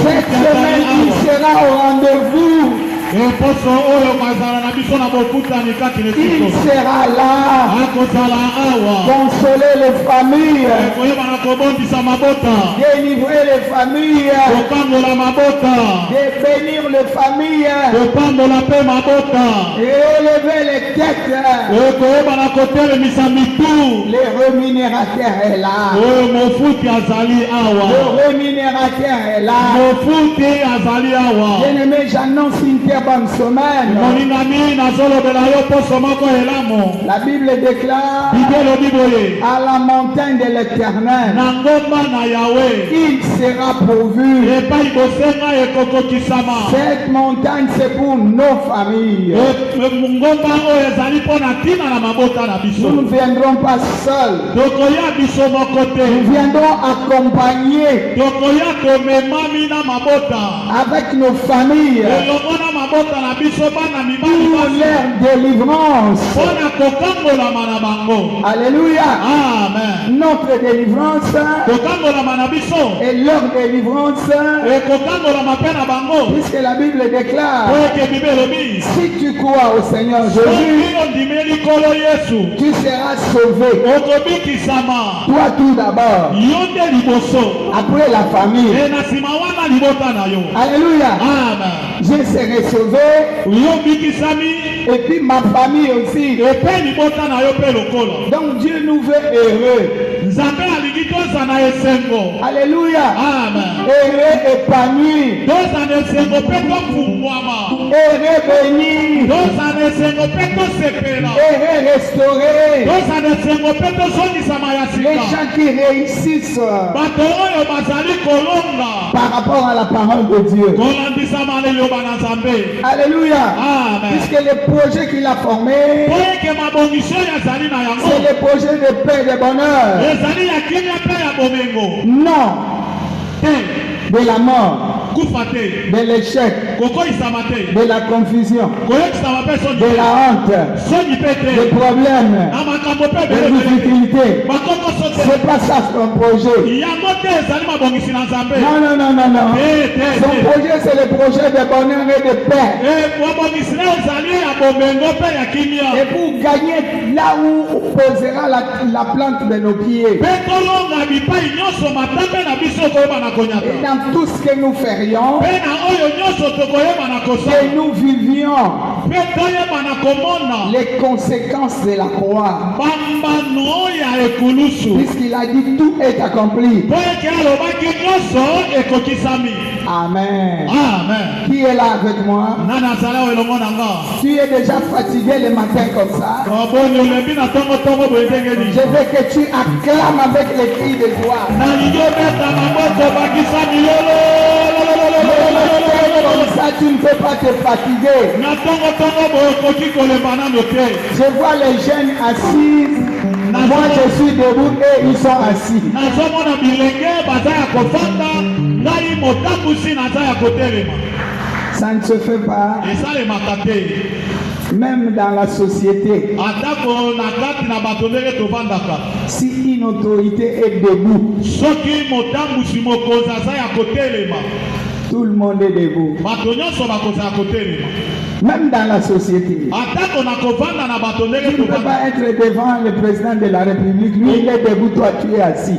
Cette semaine, il sera au rendez-vous. Il sera là. Consoler les familles. Délivrer les familles. Bénir les familles. Et élever les têtes. Le rémunérateur est là. Le rémunérateur est là. Bien-aimé, j'annonce une très bonne semaine. La Bible déclare à la montagne de l'Éternel, il sera pourvu. Cette montagne, c'est pour nos familles. Nous ne viendrons pas seuls. Nous viendrons accompagnés avec nos familles pour leur délivrance. Alléluia. Amen. Notre délivrance et leur délivrance, puisque la Bible déclare, si tu crois au Seigneur Jésus, tu seras sauvé. Toi tout d'abord, après la famille. Alléluia. Amen. Je serai sauvé. Et puis ma famille aussi. Donc Dieu nous veut heureux. Alléluia. Amen. Heureux épanoui. Heureux béni. Heureux restauré. Les gens qui réussissent par rapport à la parole de Dieu. Alléluia. Amen. Puisque le projet qu'il a formé, c'est le projet de paix et de bonheur. Non. De la mort. De l'échec, de la confusion, de la honte, des problèmes, des difficultés. C'est pas ça son projet. Non, non, non, non, non. Son projet, c'est le projet de bonheur et de paix. Et pour gagner là où posera la plante de nos pieds. Et dans tout ce que nous ferions, que nous vivions les conséquences de la croix. Puisqu'il a dit tout est accompli. Amen. Amen. Qui est là avec moi? Tu es déjà fatigué le matin comme ça. Je veux que tu acclames avec les cris de joie. Comme ça, tu ne peux pas te fatiguer. Je vois les jeunes assis. Moi, je suis debout et ils sont assis. Ça ne se fait pas. Même dans la société. Si une autorité est debout, tout le monde est debout. Même dans la société. Tu ne peux pas être devant le président de la République. Lui, il est debout, toi, tu es assis.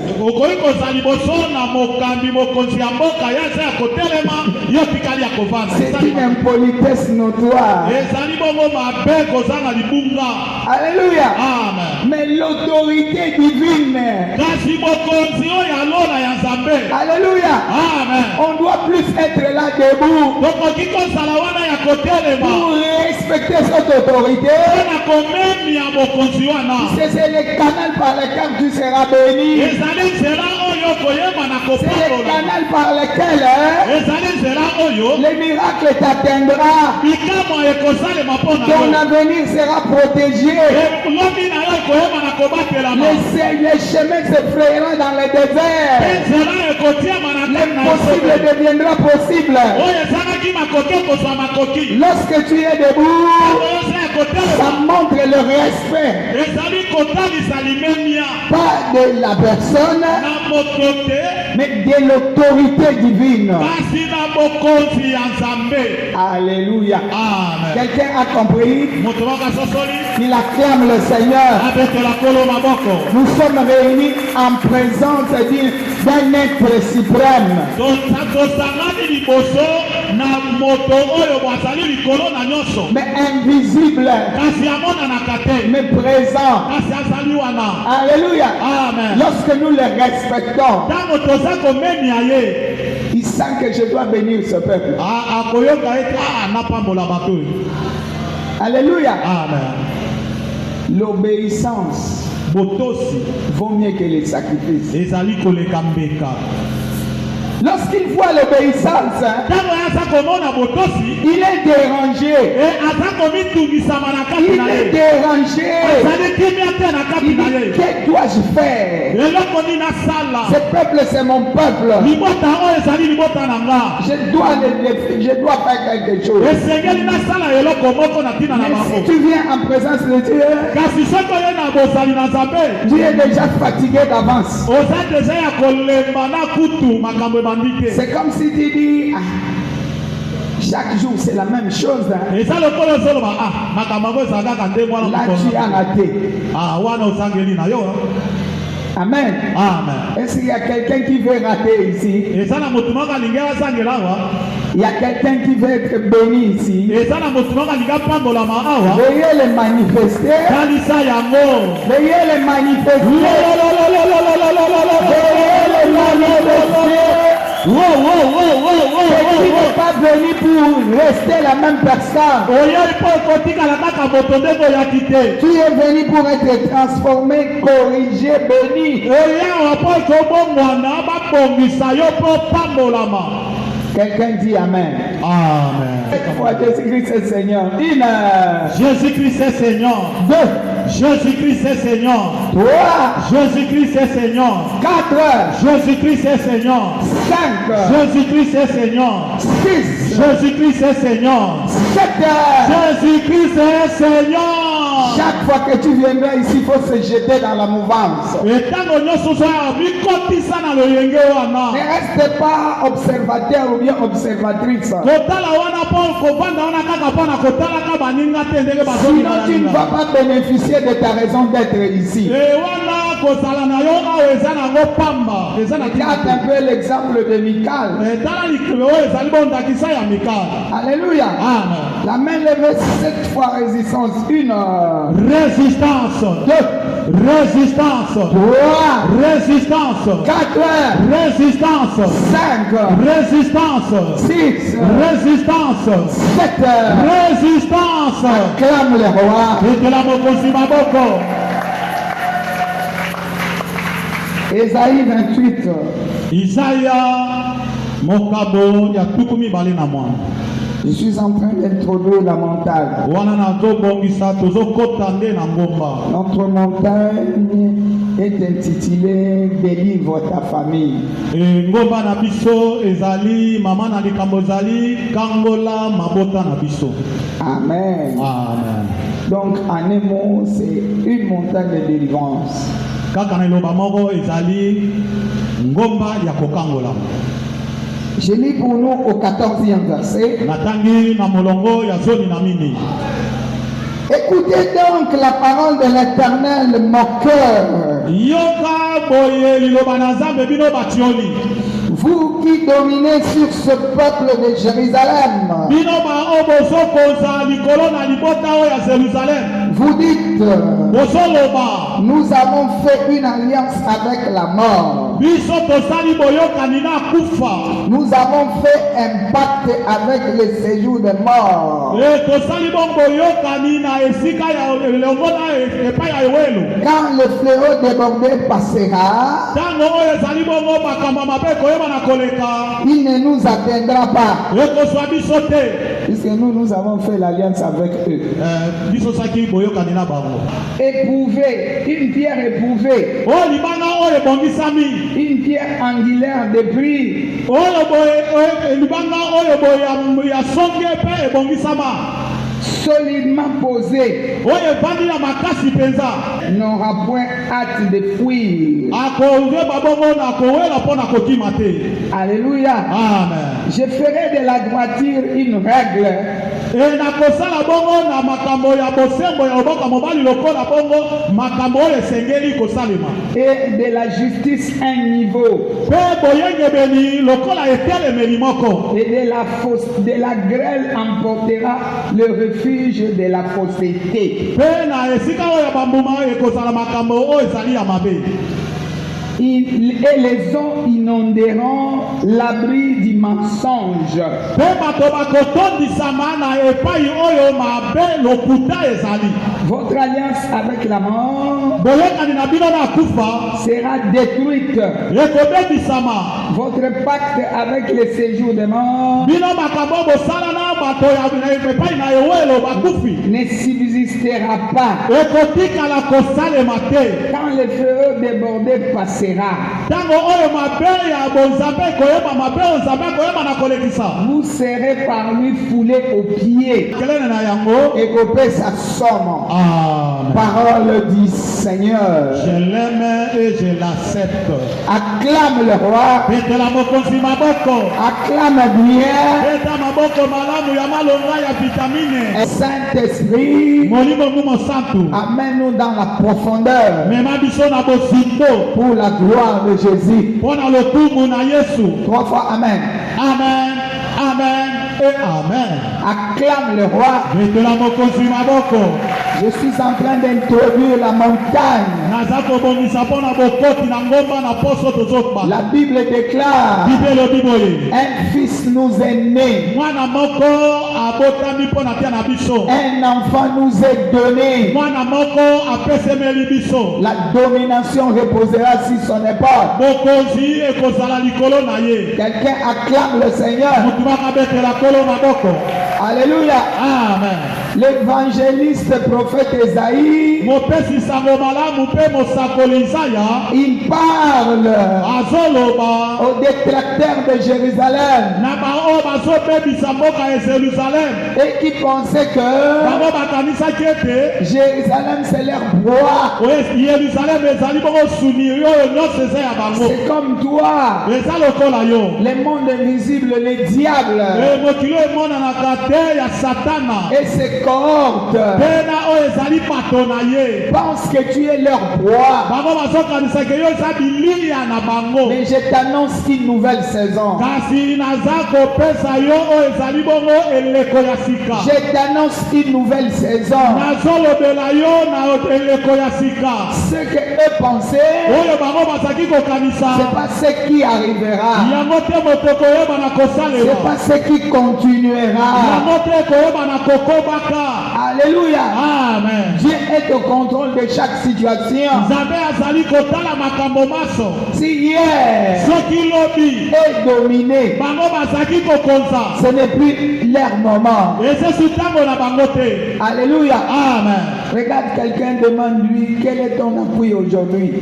C'est une impolitesse notoire. Alléluia. Amen. Mais l'autorité divine. Alléluia. Amen. On doit plus être là debout. Pour respecter cette autorité. C'est le canal par lequel tu seras béni. C'est le canal par lequel le miracle t'atteindra. Ton avenir sera protégé. Les chemins se frayeront dans le désert. L'impossible deviendra possible. Lorsque tu es debout, Ça montre le respect. Pas de la personne, mais de l'autorité divine. Alléluia. Quelqu'un a compris? Il acclame le Seigneur. Nous sommes réunis en présence d'un être suprême. Mais invisible, mais présent. Alléluia. Lorsque nous le respectons, il sent que je dois bénir ce peuple. Alléluia. L'obéissance vaut mieux que les sacrifices. Lorsqu'il voit l'obéissance, il est dérangé. Il est dérangé. Il dit, que dois-je faire? Ce peuple, c'est mon peuple. Je dois faire quelque chose. Mais si tu viens en présence de Dieu, tu es déjà fatigué d'avance. C'est comme si tu dis, chaque jour c'est la même chose. Là tu as raté. Amen. Est-ce qu'il y a quelqu'un qui veut rater ici? Il y a quelqu'un qui veut être béni ici. Veuillez le manifester. Veuillez le manifester. Tu n'es pas venu pour rester la même personne. Tu es venu pour être transformé, corrigé, béni. Quelqu'un dit Amen. Amen. Jésus-Christ est Seigneur. Jésus-Christ est Seigneur. 2. Jésus-Christ est Seigneur. 3. Jésus-Christ est Seigneur. 4. Jésus-Christ est Seigneur. 5. Jésus-Christ est Seigneur. 6. Jésus-Christ est Seigneur. 7. Jésus-Christ est Seigneur. Chaque fois que tu viendras ici, il faut se jeter dans la mouvance. Ne reste pas observateur ou bien observatrice. Sinon, tu ne vas pas bénéficier de ta raison d'être ici. Regarde un peu l'exemple de Michal. Alléluia. La main levée 7 fois résistance. 1. Résistance. 2. Résistance. 3. Résistance. 4. Résistance. 5. Résistance. 6. Résistance. 7. Résistance. Acclame le roi. Ésaïe 28. Isaiah Mokabo ya tukumi bale na mwana. Je suis en train d'introduire la montagne. Notre montagne est intitulée Délivre ta famille. Amen. Amen. Donc en un mot, c'est une montagne de délivrance. Je lis pour nous au 14e verset. Écoutez donc la parole de l'Éternel, mon cœur. Vous qui dominez sur ce peuple de Jérusalem, vous dites, nous avons fait une alliance avec la mort. Nous avons fait un pacte avec le séjour des morts. Quand le fléau débordé passera, il ne nous atteindra pas. Puisque nous avons fait l'alliance avec eux. Éprouvé, une pierre éprouvée. Une pierre angulaire de prix. solidement posé n'aura point hâte de fuir. Alléluia. Amen. Je ferai de la droiture une règle. Et de la justice un niveau. Et de la grêle emportera le refuge de la fausseté. Et les eaux inonderont l'abri du mensonge. Votre alliance avec la mort sera détruite. Votre pacte avec les séjours des morts ne subsistera pas. Quand le feu débordé passera, vous serez par lui foulé aux pieds et coupé sa somme. Parole du Seigneur. Je l'aime et je l'accepte. Acclame le roi. Acclame bien. Saint-Esprit, amène-nous dans la profondeur pour la gloire de Jésus. 3 fois Amen. Amen. Amen. Et Amen. Acclame le roi. Je suis en train d'introduire la montagne. La Bible déclare, un fils nous est né, un enfant nous est donné, la domination reposera sur son épaule. Quelqu'un acclame le Seigneur. Alléluia. Amen. L'évangéliste prophète Esaïe, il parle aux détracteurs de Jérusalem et qui pensaient que Jérusalem c'est leur roi. C'est comme toi, le monde invisible, les diables et ses cohortes pensent que tu es leur roi. Mais je t'annonce une nouvelle saison. Je t'annonce une nouvelle saison. Ce que eux pensaient, c'est pas ce qui arrivera. C'est pas ce qui continuera. Alléluia. Amen. Dieu est au contrôle de chaque situation. Si hier est dominé, ce n'est plus leur moment. Alléluia. Amen. Regarde quelqu'un, demande-lui quel est ton appui aujourd'hui.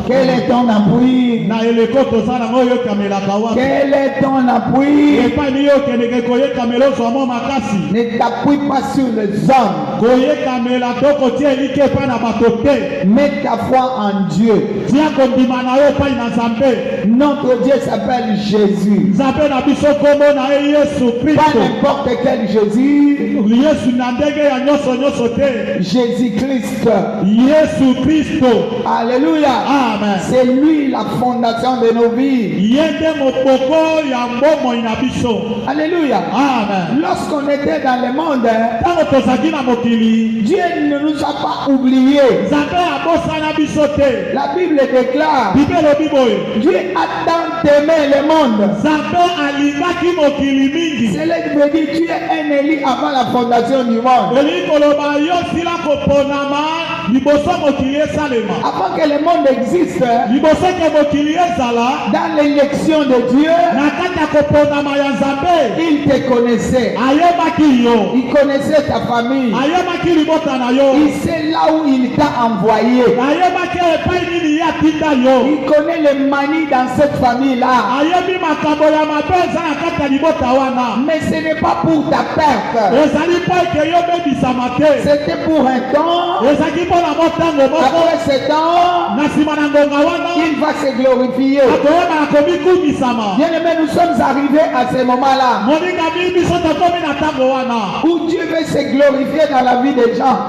Quel est ton appui? Quel est ton appui? Ne t'appuie pas sur les hommes. Mets ta foi en Dieu. Notre Dieu s'appelle Jésus. Pas n'importe quel Jésus. Jésus-Christ. Alléluia. Amen. C'est lui la fondation de nos vies. Alléluia. Amen. Lorsqu'on était dans le monde, Dieu ne nous a pas oubliés. La Bible déclare, Dieu a tant aimé le monde. Cela veut dire tu es un Élie avant la fondation du monde. avant que le monde existe, dans l'élection de Dieu, il te connaissait. Il connaissait ta famille. Il sait là où il t'a envoyé. Il connaît les manies dans cette famille-là. Mais ce n'est pas pour ta perte. C'était pour un temps. Après ce temps, il va se glorifier. Bien-aimés, nous sommes arrivés à ce moment-là où Dieu veut se glorifier dans la vie des gens.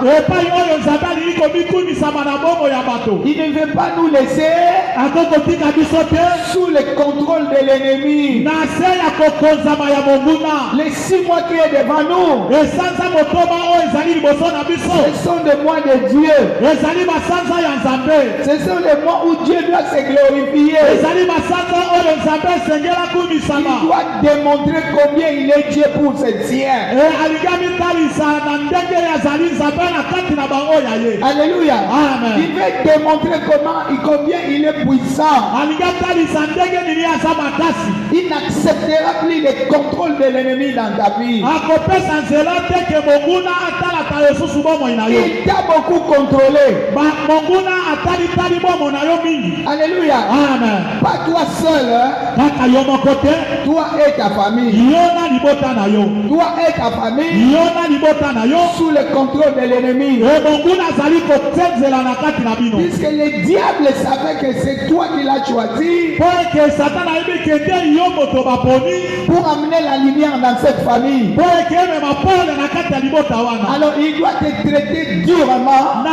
Il ne veut pas nous laisser sous le contrôle de l'ennemi. Les 6 mois qui est devant nous, ce sont des mois de Dieu. Ce sont les mois où Dieu doit se glorifier. Il doit démontrer combien il est Dieu pour ses siens. Alléluia. Amen. Il veut démontrer combien il est puissant. Il n'acceptera plus le contrôle de l'ennemi dans ta vie. Il t'a beaucoup contrôlé. Alléluia. Amen. Pas toi seul. Toi et ta famille. Toi et ta famille. Sous le contrôle de l'ennemi. Puisque le diable savait que c'est toi qui l'as choisi pour amener la lumière dans cette famille. Alors il doit te traiter durement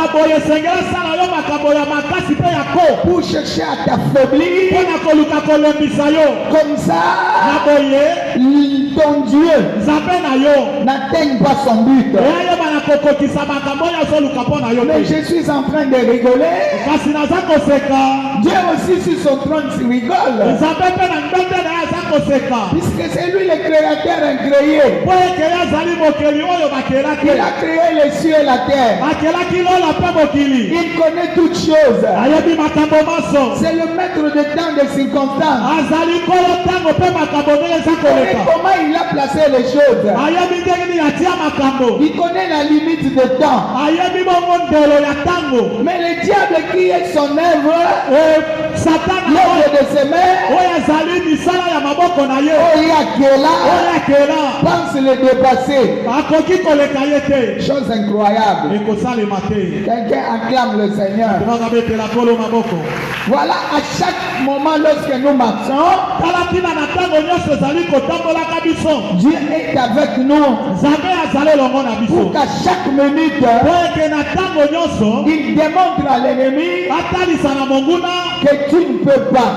pour chercher à t'affaiblir. Comme ça, ton Dieu n'atteigne pas son but. Mais je suis en train de rigoler. Dieu aussi sur son trône rigole. Puisque c'est lui le créateur incréé. Il a créé les cieux et la terre. Il connaît toutes choses. C'est le maître de temps des circonstances. Comment il a placé les choses. Il connaît la limite de temps. Mais le diable qui est son œuvre, l'œuvre de ses mains, pense le dépasser. Chose incroyable. Quelqu'un acclame le Seigneur. Voilà, à chaque moment lorsque nous marchons, Dieu est avec nous. Pour qu'à chaque minute, il démontre à l'ennemi que tu ne peux pas.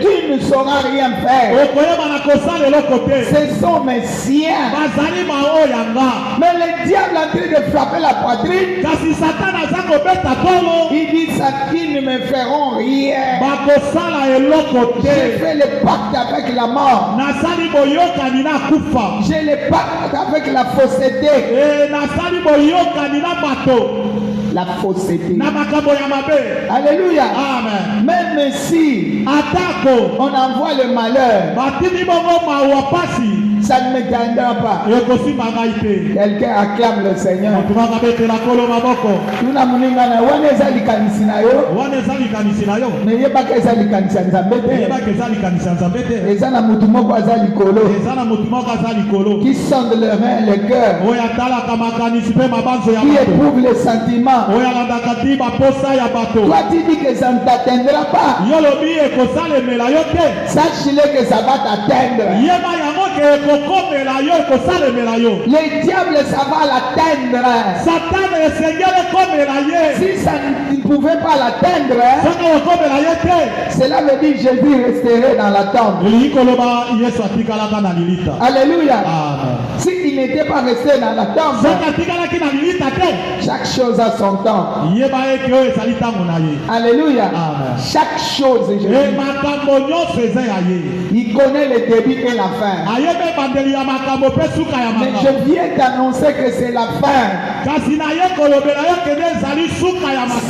Tu ne sauras rien faire. Ce sont mes siens. Mais le diable est en train de frapper la poitrine. Il dit ça qu'ils ne me feront rien. J'ai fait le pacte avec la mort. J'ai le pacte avec la fausseté. La fausseté. Alléluia. Amen. Même si on envoie le malheur, ça ne m'éteindra pas. Quelqu'un acclame le Seigneur. Qui sonde le rein, le cœur, qui éprouve les sentiments. Toi tu dis que ça ne t'atteindra pas. Sache-le que ça va t'atteindre. Le diable, ça va l'atteindre. Si ça ne pouvait pas l'atteindre, cela veut dire que Jésus resterait dans la tombe. Alléluia. S'il n'était pas resté dans la tombe, Chaque chose a son temps. Alléluia. Amen. Chaque chose, je dis. Il connaît le début et la fin. Mais je viens d'annoncer que c'est la fin.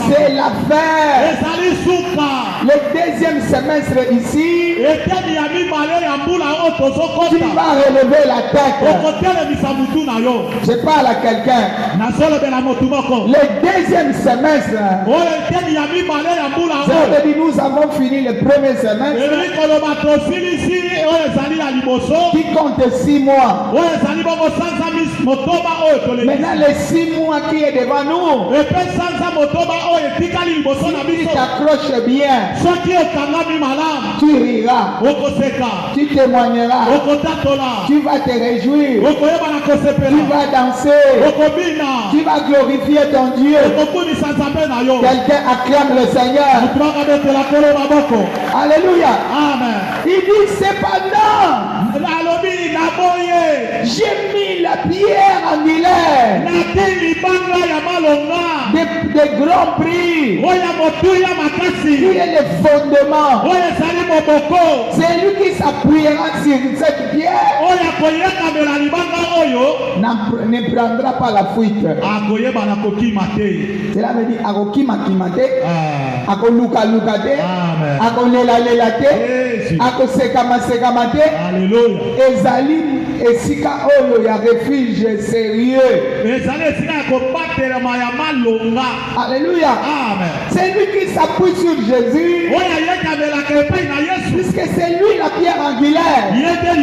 C'est la fin. Le deuxième semestre ici, tu vas relever la tête. Je parle à quelqu'un. Le deuxième semestre, ça veut dire nous avons fini le premier semestre qui compte 6 mois. Maintenant les 6 mois qui est devant nous, si tu t'accroches bien, tu riras, tu témoigneras, tu vas te réjouir, tu vas danser, tu vas glorifier ton Dieu. Quelqu'un acclame le Seigneur. Alléluia. Amen. Il dit cependant, j'ai mis la pierre angulaire de grands prix qui est le fondement. C'est lui qui s'appuiera sur cette pierre ne prendra pas la fuite. Cela veut dire akokima kimate, akoluka lukate, akolela lelate, akosekama sekamate. Ezali esika oyo ya refuge sérieux. Alléluia. C'est lui qui s'appuie sur Jésus. Puisque c'est lui la pierre angulaire. C'est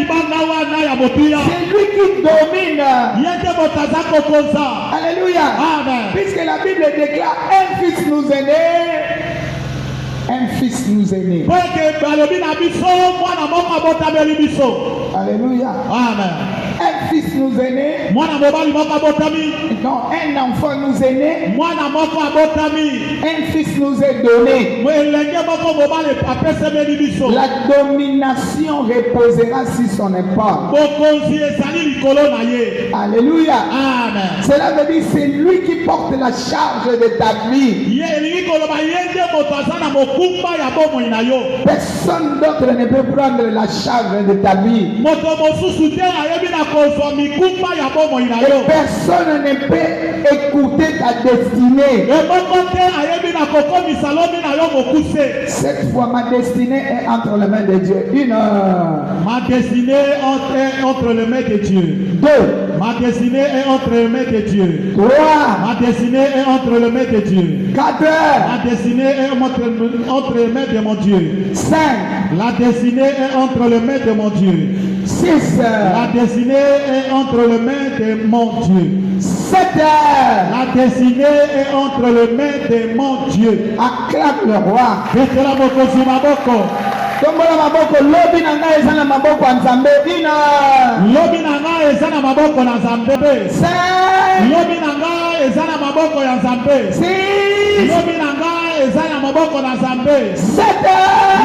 lui qui domine. Alléluia. Puisque la Bible déclare un fils nous est né. Un fils nous est né. Alléluia. Amen. Un fils nous est né. Non, un enfant nous est né. Un fils nous est donné. La domination reposera sur son épaule. Alléluia. Amen. Cela veut dire c'est lui qui porte la charge de ta vie. Personne d'autre ne peut prendre la charge de ta vie. Et personne ne peut écouter ta destinée. Cette fois, ma destinée est entre les mains de Dieu. Ma destinée est entre les mains de Dieu. 2. Ma destinée est entre les mains de Dieu. 3. Ma destinée est entre les mains de Dieu. 4. Ma destinée est entre les mains de mon Dieu. 5. La destinée est entre les mains de mon Dieu. 6. La destinée est entre les mains de mon Dieu. 7. La destinée est entre les mains de mon Dieu. Acclame le roi. Tombola maboko lobi na ngai eza na maboko ya Nzambe ina. Lobi na ngai eza na maboko na Nzambe. Lobi na ngai eza na maboko ya Nzambe. Lobi na ngai eza na maboko na Nzambe.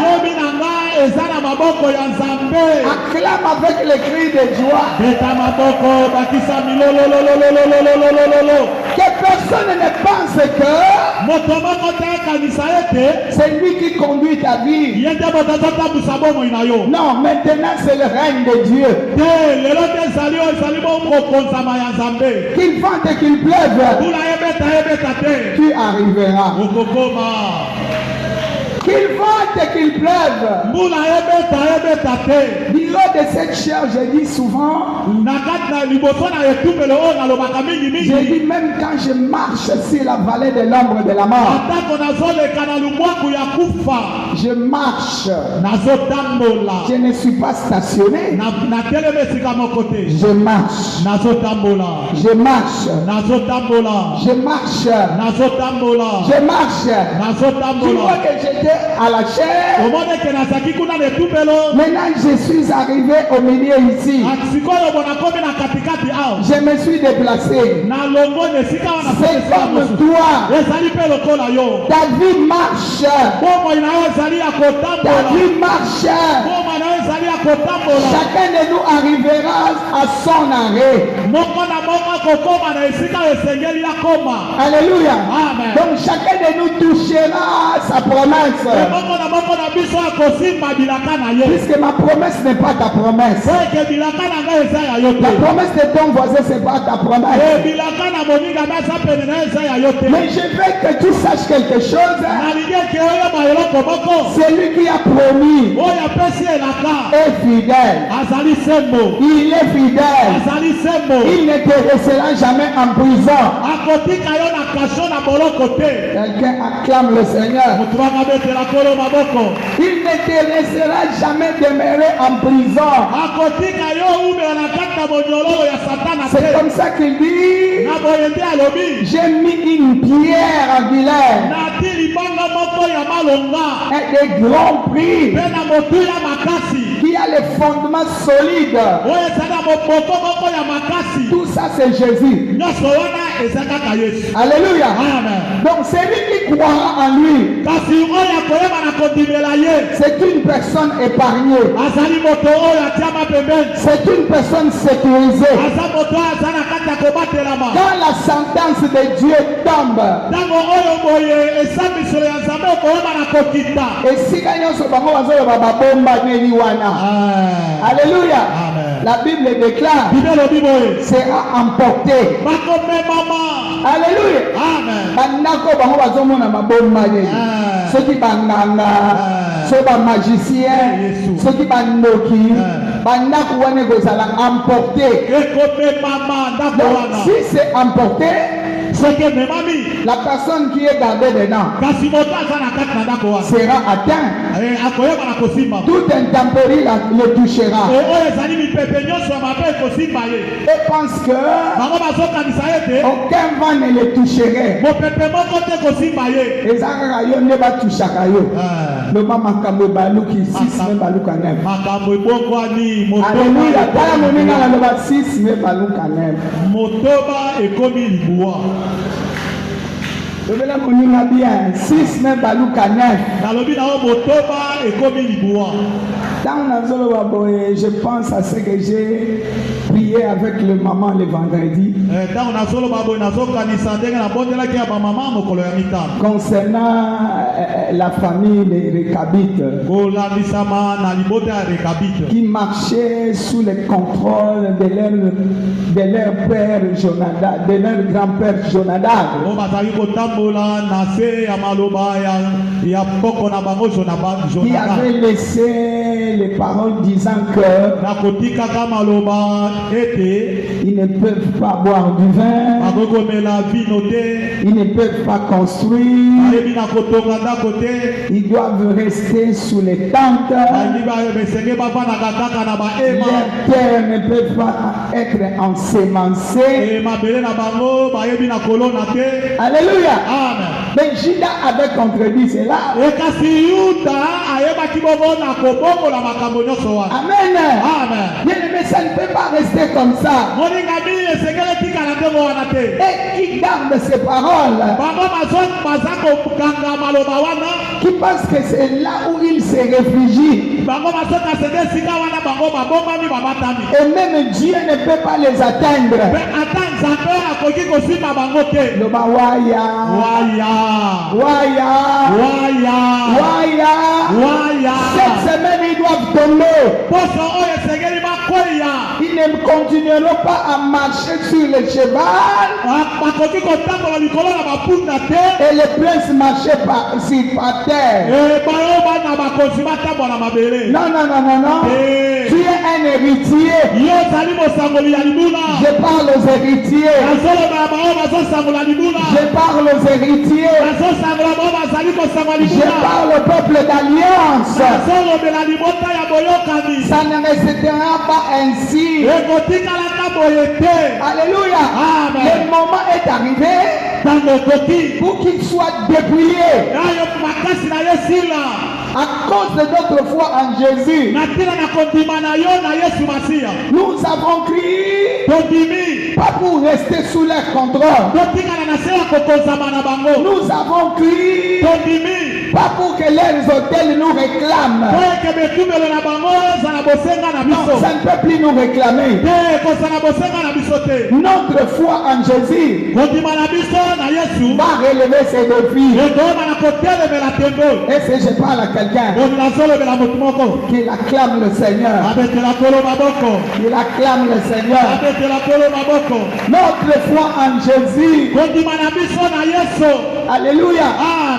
Lobi na ngai eza na maboko ya Nzambe. Acclame avec les cris de joie. Beta maboko bakisa milolololololololololo. Que personne ne pense que c'est lui qui conduit ta vie. Non, maintenant c'est le règne de Dieu. Qu'il vente et qu'il pleuve, tu arriveras. Qu'il vente et qu'il pleuve. Dis-le de cette chair, je dis souvent. Je dis même quand je marche sur la vallée de l'ombre de la mort. Je marche. Je ne suis pas stationné. Je marche. Je marche. Je marche. Je marche. Tu vois que j'étais à la chair. Maintenant je suis arrivé au milieu ici. Je me suis déplacé. C'est comme toi. Ta vie marche. Ta vie marche. Chacun de nous arrivera à son arrêt. Alléluia. Amen. Donc chacun de nous touchera sa promesse. Puisque ma promesse n'est pas ta promesse. La promesse de ton voisin, c'est pas ta promesse. Mais je veux que tu saches quelque chose. Celui qui a promis est fidèle. Il est fidèle. Il ne te laissera jamais en prison. Quelqu'un acclame le Seigneur. Il ne te laissera jamais demeurer en prison. C'est comme ça qu'il dit. J'ai mis une pierre angulaire et des grands prix qui a les fondements solides. Tout ça c'est Jésus. Alléluia. Donc c'est lui qui croira en lui. C'est une personne épargnée. C'est une personne sécurisée. Quand la sentence de Dieu tombe, et si alléluia, la Bible déclare sera emporté. Alléluia. Ceux qui banganga, ceux qui magiciens, ceux qui bandoki, emporté. Si c'est emporté, la personne qui est gardée dedans sera atteinte. Tout intempérie le touchera. Et pense que aucun vent ne le toucherait. Les arayo ne va toucher kayo. Le mama kambe baluki 6 me baluka 9. Alléluia. Tala moninga la loba 6 me baluka 9. Motoba ekomi libuwa. Le bela moninga bien 6 me baluka 9. Nalobi na motoba ekomi libuwa. Je pense à ce que j'ai prié avec le maman le vendredi concernant la famille des Récabites qui marchaient sous le contrôle de leur père Jonadab, de leur grand-père Jonadab, qui avait laissé les paroles disant que ils ne peuvent pas boire du vin, ils ne peuvent pas construire, ils doivent rester sous les tentes, leurs terres ne peuvent pas être ensemencées. Alléluia. Mais Judas avait contredit cela. Amen. Bien aimé, ça ne peut pas rester comme ça. Et qui garde ces paroles, qui pense que c'est là où il se réfugie. Et même Dieu ne peut pas les atteindre. Le Waya. Cette semaine, ils doivent tomber. Ils ne continueront pas à marcher sur le cheval. Et les princes marchaient par terre. Non. Tu es un héritier. Je parle aux héritiers. Je parle aux héritiers. Je parle au peuple d'alliance. Ça ne restera pas ainsi. Alléluia. Le moment est arrivé pour qu'il soit dépouillé. À cause de notre foi en Jésus, nous avons crié, pas pour rester sous leur contrôle. Nous avons crié Pas pour que leurs hôtels nous réclament. Non, ça ne peut plus nous réclamer. Notre foi en Jésus va relever ses défis. Et si je parle à quelqu'un qui acclame le Seigneur, il acclame le Seigneur. Notre foi en Jésus, alléluia,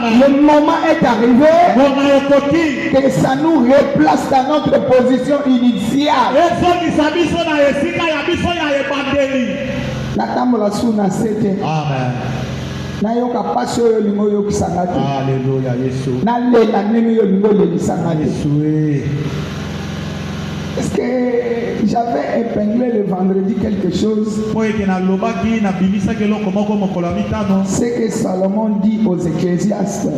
le moment est arrivé que ça nous replace dans notre position initiale. Amen. Nayoka pasi oyo lingo yokisanga te. Alléluia, Yesu. Nalela ndenge yo lingo lelisanga te. Yesu. Est-ce que j'avais épinglé le vendredi quelque chose? C'est que Salomon dit aux Ecclésiastes.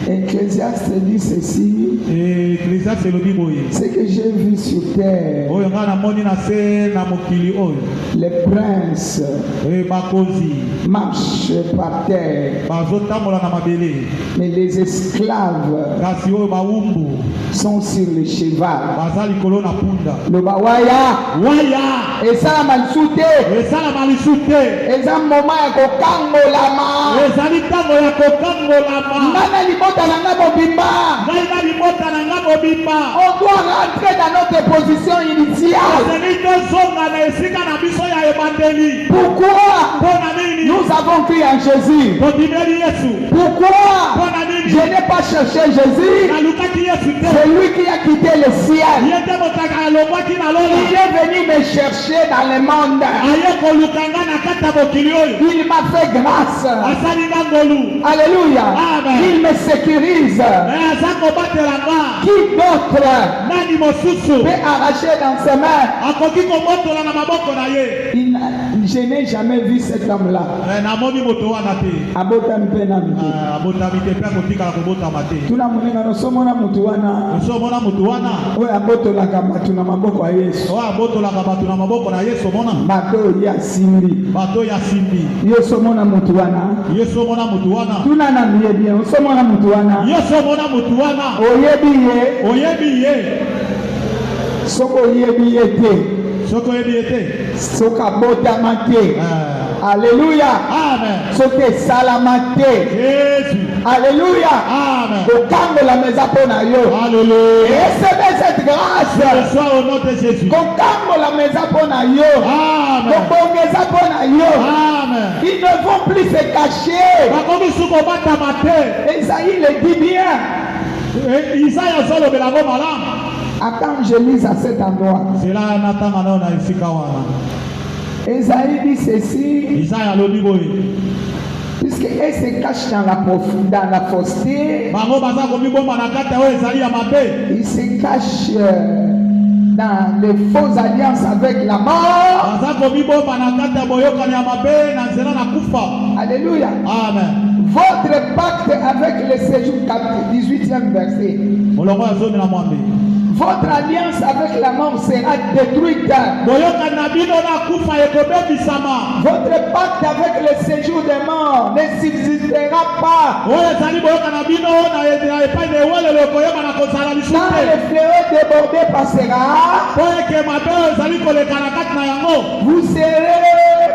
Ecclésiaste dit ceci. C'est que j'ai vu sur terre les princes marchent par terre, mais les esclaves sont sur le cheval. Le bawaya et ça malsoute et ça moment ya kokango lama nana libota nanga bobimba. On doit rentrer dans notre position initiale. Pourquoi nous avons cru en Jésus? Pourquoi je n'ai pas cherché Jésus? C'est lui qui a quitté le ciel. Il est venu me chercher dans le monde. Il m'a fait grâce. Alléluia. Il me sécurise. Qui d'autre peut arracher dans ses mains? Je n'ai jamais vu cet homme-là. Alléluia. Amen. Soke salamate. Jésus. Alléluia. Amen. Kokando la mesa pona yo. Alléluia. Recevez cette grâce. Soit au nom de Jésus. Kokando la mesa pona yo. Amen. Kokongeza pona yo. Amen. Ils ne vont plus se cacher. Esaïe le dit bien. Isaïe solo belago malam. Attends, je lis à cet endroit. C'est là natanga na ona isikawana. Esaïe dit ceci. Isaïe alobi boye. Puisque elle se cache dans la fausseté. Il se cache dans les fausses alliances avec la mort. Alléluia. Amen. Votre pacte avec le séjour 18e verset. Votre alliance avec la mort sera détruite. Votre pacte avec le séjour des morts ne subsistera pas. Quand le fleuve débordé passera, vous serez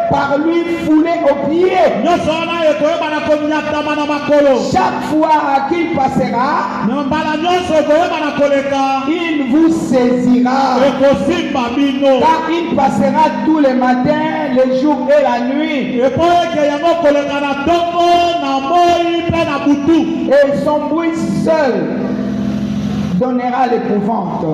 par lui foulé aux pieds. Chaque fois qu'il passera, il vous saisira. Car il passera tous les matins, les jours et la nuit. Et son bruit seul donnera l'épouvante.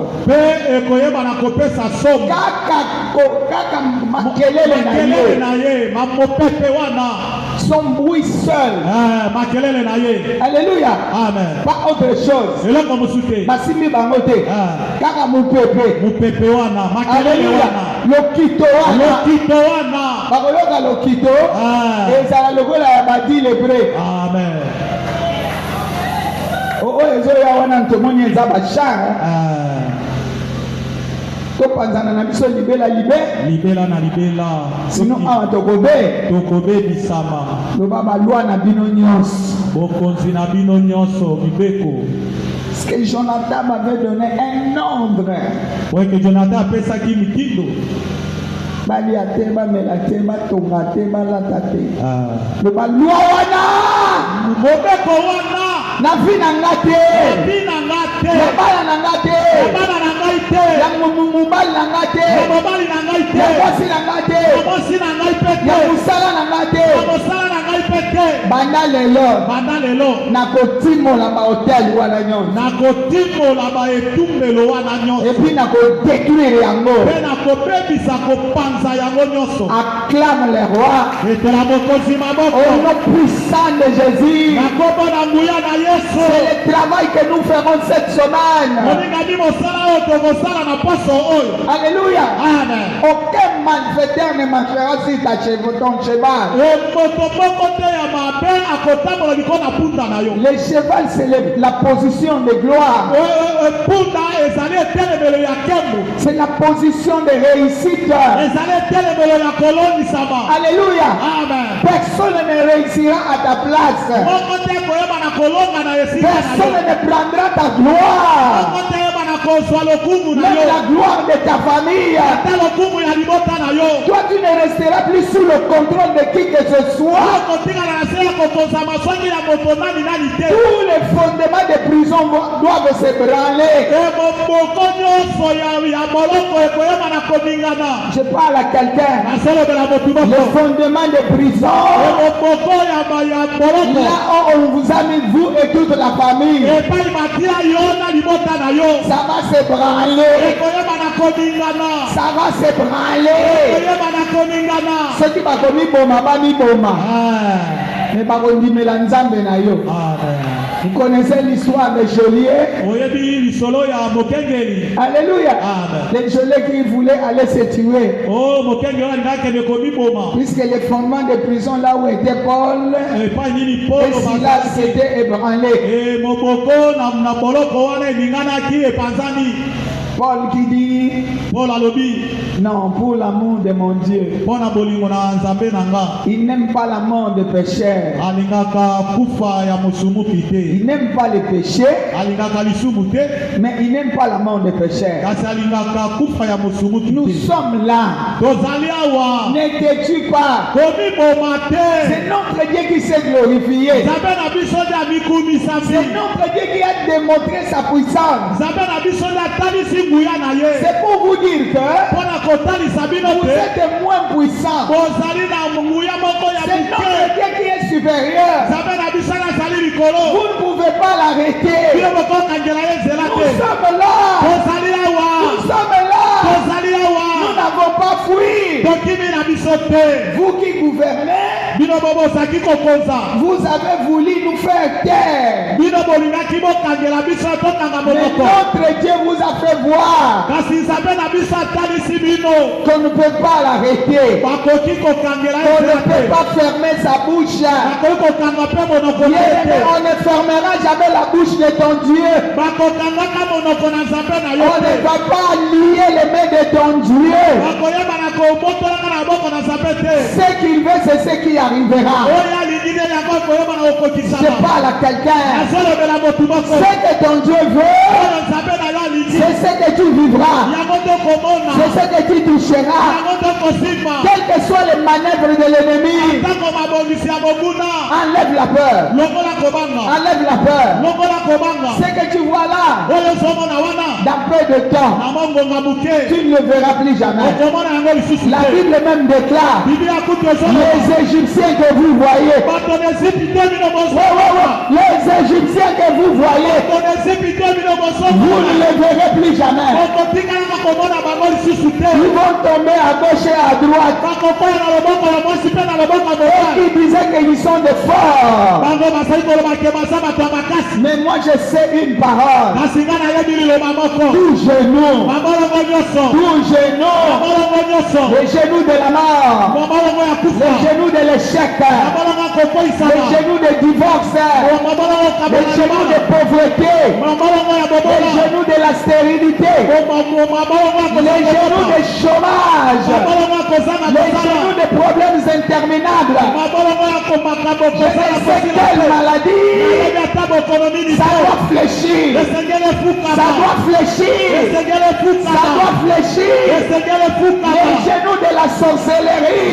Son bruit seul. Alléluia. Amen. Pas autre chose. Basimi bangote. Kaka mupepe. Alléluia. Lokito wana. Bakoloka lokito. Ezala lokola ya badi lebre. Amen. Oh ezo ya wana ntomoni eza bachar. libela na libela sinon tokobe bisama bokonzi na bino nyonso mibeko. Parce que Jonathan m'avait donné un ordre. Ouais, que Jonathan appelle ça qui mitindo. Bali atema melatema tongatema latate. Le balua wana. Mobeko wana. Na vina ngate. Vina ngate. Na bala na ngate. Na bala na ngate. Ya mumubali na ngate. Na mobali na ngate. Ya bosi na ngate. Na bosi na ngate. Ya musala na ngate. Na musala na ngate. Banda lelo. Na kotimo la ba hotel wana nyonso. Na kotimo la ba etumbelo wana nyonso. Et puis na ko détruire yango. Pe na ko bebisa ko panza yango nyonso. Acclame le roi. Et de la mokozi maboko. Au nom puissant de Jésus. Na kobo na nguya na Yesu. C'est le travail que nous ferons cette semaine. Alléluia. Amen. Aucun malfaiteur ne marchera sur ton cheval. Le cheval, c'est la position de gloire. C'est la position de réussite. Alléluia. Amen. Personne ne réussira à ta place. Personne ne prendra ta gloire. Même la gloire de ta famille. Toi, tu ne resteras plus sous le contrôle de qui que ce soit. Tous les fondements de prison doivent s'ébranler. Je parle à quelqu'un. Les fondements de prison. Là où on vous a mis, vous et toute la famille. Ça va s'ébranler. Ça va s'ébranler. Ceux qui va commis boma, bami boma. Mais pas qu'on dit mélanzambe na yo. Vous connaissez l'histoire de Joliet? Alléluia. Les Joliet qui voulaient aller se tuer. Puisque les fondements de prison là où était Paul et Silas s'étaient ébranlés. Paul qui dit non, pour l'amour de mon Dieu. Il n'aime pas la mort de pécheur. Il n'aime pas le péché, mais il n'aime pas la mort de pécheur. Nous sommes là. Ne te tue pas. C'est notre Dieu qui s'est glorifié. C'est notre Dieu qui a démontré sa puissance. C'est pour vous dire que vous êtes moins puissant. C'est notre Dieu qui est supérieur. Vous ne pouvez pas l'arrêter. Nous sommes là. Nous sommes là. Nous n'avons pas fui. Vous qui gouvernez, vous avez voulu nous faire taire. Mais notre Dieu vous a fait voir qu'on ne peut pas l'arrêter. On ne peut pas fermer sa bouche. On ne fermera jamais la bouche de ton Dieu. On ne va pas lier les mains de ton Dieu. Ce qu'il veut, c'est ce qui arrivera. Je parle à quelqu'un. Ce que ton Dieu veut, c'est ce que tu vivras. C'est ce que tu toucheras. Quelles que soient les manœuvres de l'ennemi, enlève la peur. Enlève la peur. Ce que tu vois là, dans peu de temps, tu ne le verras plus jamais. La Bible même déclare, les Égyptiens que vous voyez, les Égyptiens que vous voyez, vous ne les verrez plus jamais. Ils vont tomber à gauche et à droite. Et ils disaient qu'ils sont de forts. Mais moi je sais une parole. Tout genou, les genoux de la mort, les genoux de l'échec, les genoux de divorce, les genoux de pauvreté, les genoux de la stérilité, les genoux de chômage, les genoux de problèmes interminables. Je ne sais quelle maladie, ça doit fléchir, ça doit fléchir, ça doit fléchir. Les genoux de la sorcellerie,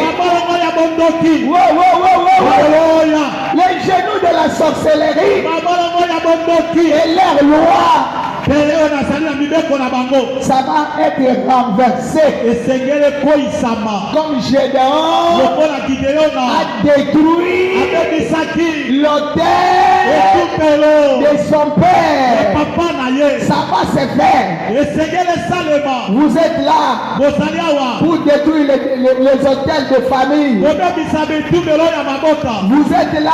les genoux de la sorcellerie et leur loi, ça va être renversé. Comme Gédéon a détruit l'autel de son père, ça va se faire. Vous êtes là pour détruire les hôtels de famille. Vous êtes là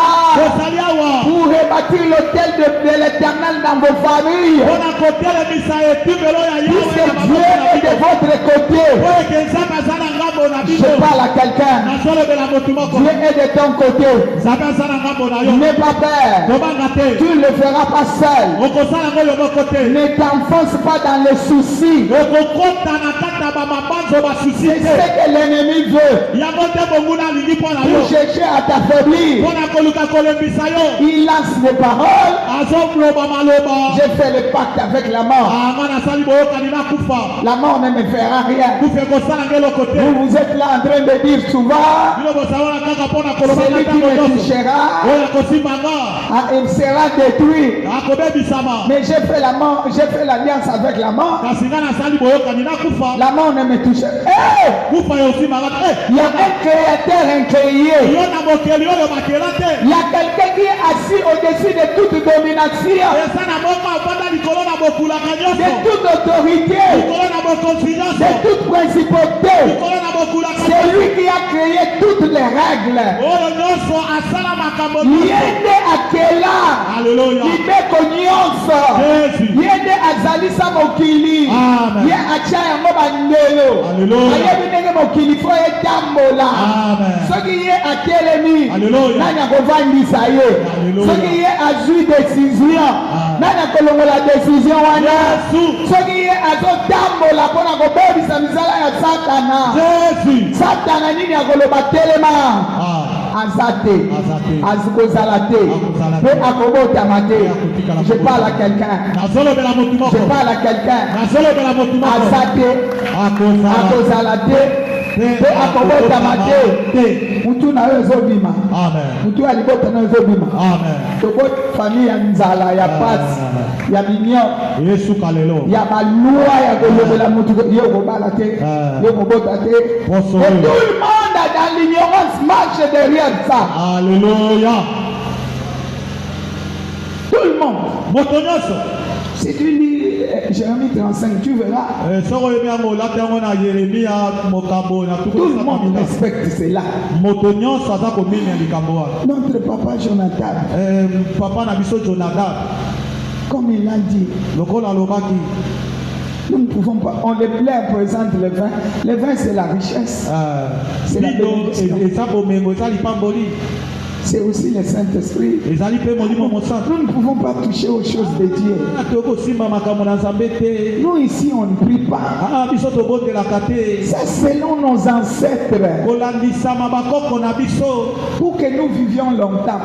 pour rebâtir l'hôtel de l'Éternel dans vos familles. Puisque Dieu est de votre côté. Je parle à quelqu'un. Dieu est de ton côté. N'aie pas peur. Tu ne le feras pas seul. Ne t'enfonce pas dans les soucis. C'est ce que l'ennemi veut. Pour chercher à t'affaiblir. Il lance des paroles. J'ai fait le pacte avec la mort. La mort ne me fera rien. Vous êtes là en train de dire souvent, celui qui me touchera, il sera détruit. Mais j'ai fait l'alliance avec la mort. La mort ne me touche. Il y a un créateur incréé. Il y a quelqu'un qui est assis au-dessus de toute domination, de toute autorité, de toute principauté. C'est lui qui a créé toutes les règles. Yende akela, libeko nyonso. Yende azalisa mokili. Ye acha yango bandelo. Ayebi ndenge mokili fo etambola. Soki ye atelemi, nani akovandisa ye. Soki ye azwi décision, nani akolongola décision wana. Soki ye azotambola mpona kobebisa misala ya Satana. Satana nini akoloba telema. Azate, azikozalate, pe akobotama te. Je parle à quelqu'un. Je parle à quelqu'un. Azate, akozalate, pe akobotama te. Mutu na yo ezobima. Mutu alibota na ezobima. Toko famille ya nzala ya pasi, ya minyo, ya malua ya kolobela mutu yo kobala te, yo kobota te. Tout le monde dans l'ignorance marche derrière ça. Alléluia. Tout le monde. Si tu lis Jérémie 35, tu verras. Tout le monde respecte cela. Notre papa Jonathan, comme il a dit, nous ne pouvons pas, on les présente le vin. Le vin, c'est la richesse. C'est la bénédiction. C'est aussi le Saint-Esprit. Nous ne pouvons pas toucher aux choses de Dieu. Nous ici, on ne prie pas. C'est selon nos ancêtres. Pour que nous vivions longtemps.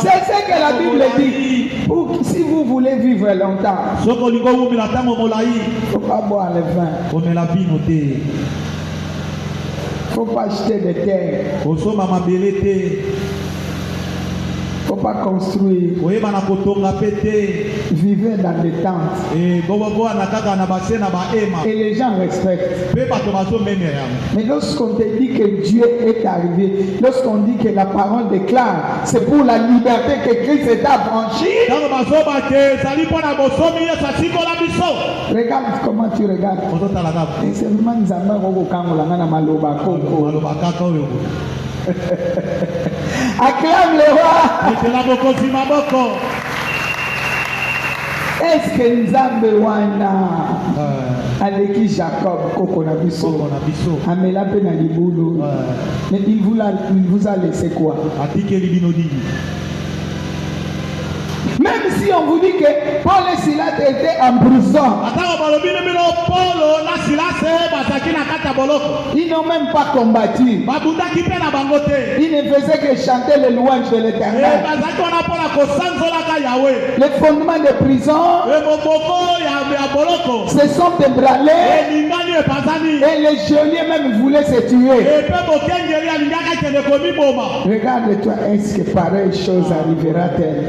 C'est ce que la Bible dit. Si vous voulez vivre longtemps, il ne faut pas boire le vin. Il ne faut pas acheter des terres. Il ne faut pas construire. Vivez dans des tentes. Et les gens respectent. Mais lorsqu'on te dit que Dieu est arrivé, lorsqu'on dit que la parole déclare, c'est pour la liberté que Christ est affranchi. Regarde comment tu regardes. Et c'est vraiment Nzamba Rogokangola Nana Maloba Koko. Acclame le roi. Est-ce que Nzambe wana aleki Jacob koko na biso amela pe na libulu mais il vous a laissé quoi? Même si on vous dit que Paul et Silas étaient en prison, ils n'ont même pas combattu. Ils ne faisaient que chanter les louanges de l'Éternel. Les fondements de prison se sont ébranlés et les geôliers même voulaient se tuer. Regarde-toi, est-ce que pareille chose arrivera-t-elle?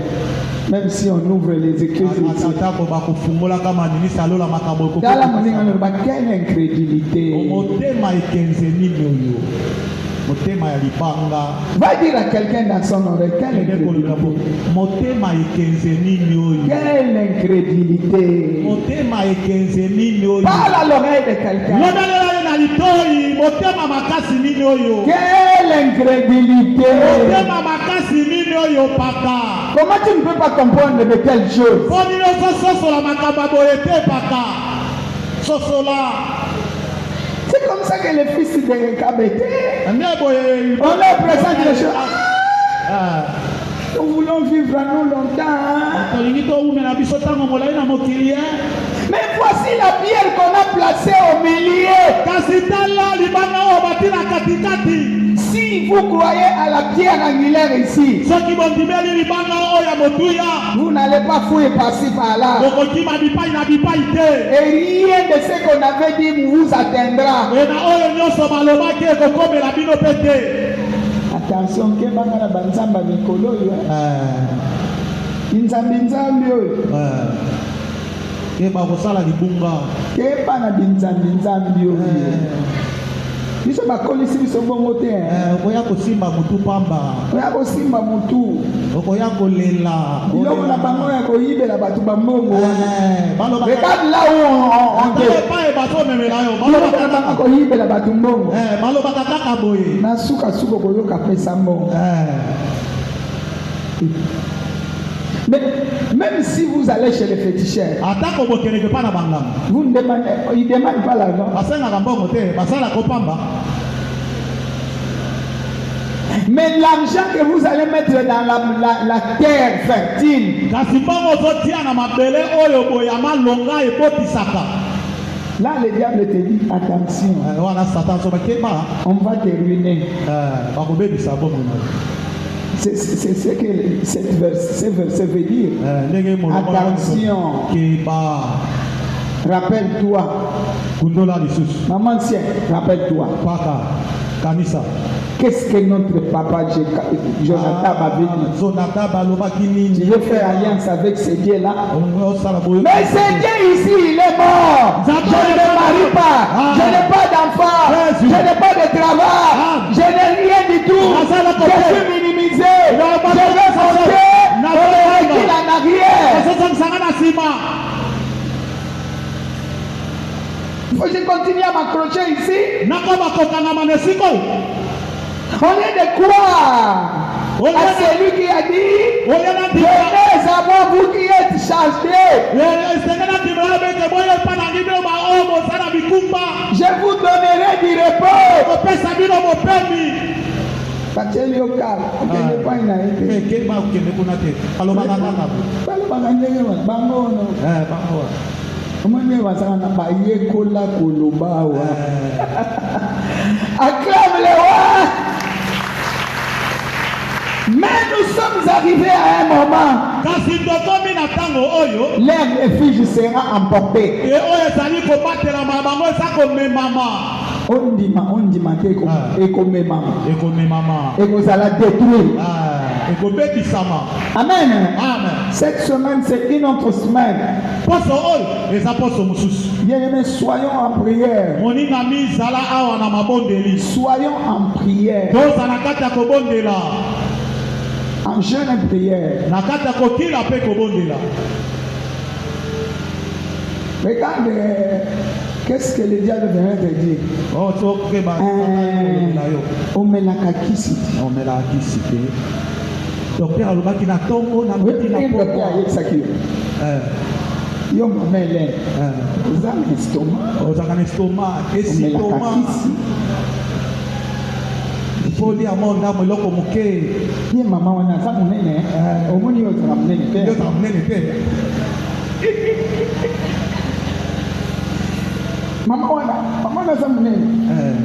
Même si on ouvre les écrits, quelle incrédulité. Va dire à quelqu'un dans son oreille, quelle incrédulité. Quelle incrédulité. Parle à l'oreille de quelqu'un. Quelle incrédulité. Comment tu ne peux pas comprendre de telles choses? C'est comme ça que les fils de Rekab étaient. On leur présente les choses. Nous voulons vivre à nous longtemps. Mais voici la pierre qu'on a placée au milieu. Si vous croyez à la pierre angulaire ici, vous n'allez pas fouiller par-ci par-là. Et rien de ce qu'on avait dit vous atteindra. Attention, que bangala banzamba mikolo yo. Nzambi yo. Ke ba kosala libunga. Ke bana binzambi yo. Biso bakolisi biso bongo te. Okoya kosimba mutu pamba. Okoya kosimba mutu. Okoya kolela. Biloko na bango ya koyibela batu bambongo. Regarde là où on est. Biloko na bango koyibela batu mbongo. Malobaka kaka boye. Na suka koyoka pesa mbongo. Mais même si vous allez chez les féticheurs, vous ne demandez, ils ne demandent pas l'argent. Mais l'argent que vous allez mettre dans la terre fertile, là le diable te dit attention, on va te ruiner. C'est ce que ce verset veut dire. Attention. Rappelle-toi. Maman tiens, rappelle-toi. Qu'est-ce que notre papa Jonathan avait dit? Je veux faire alliance avec ce Dieu-là. Mais ce Dieu ici, il est mort. Je ne me marie pas. Je n'ai pas d'enfant. Je n'ai pas de travail. Je n'ai rien du tout. Je suis minimisé. Je vais monter au recul en arrière. Il faut que je continue à m'accrocher ici. On est de croire à celui qui a dit venez à moi vous qui êtes chargés. Je vous donnerai du repos. Pacheli au calme. Acclame le roi. Mais nous sommes arrivés à un moment. L'air refuge sera emporté. On dit et vous allez détruire. Amen. Cette semaine, c'est une autre semaine. Bien-aimés, soyons en prière. Soyons en prière. En jeûne et prière. Regarde, qu'est-ce que le diable vient de dire? On met la kakisi. Docteur alobaki na tongo na beti na poko. Yo maman Hélène. Vous avez un estomac. Vous avez un estomac. Estomac. Il faut dire à mon âme, l'eau comme ok. Ye maman on a ça mon nene. Au moins yo ça ramener le père. Yo ça ramener le père. Maman on a ça mon nene.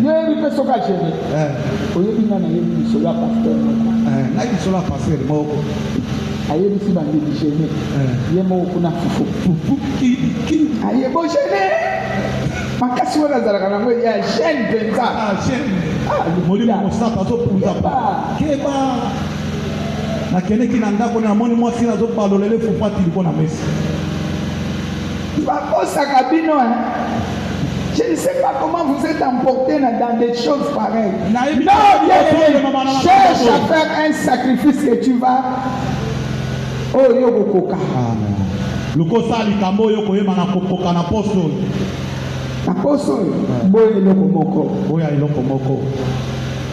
Yo il fait soka chéri. Oyo bina na yo bi sola pasteur. Na bi sola pasteur mo. Aye bi si bandi bi chéri. Ye mo kuna fufu. Ki. Aye bo chéri. Makasi wana zalaka nango ya chaîne penza. Chaîne. Molimo mosaka azopunza keba nakendeki na ndako na moni mwasi azobalolele fupati liko na mesi bakosaka bino. Je ne sais pas comment vous êtes emporté dans des choses pareilles. Non, cherche à faire un sacrifice que tu vas. Oh, yokokoka. Lukosa likambo yokoyema na kokoka na poso.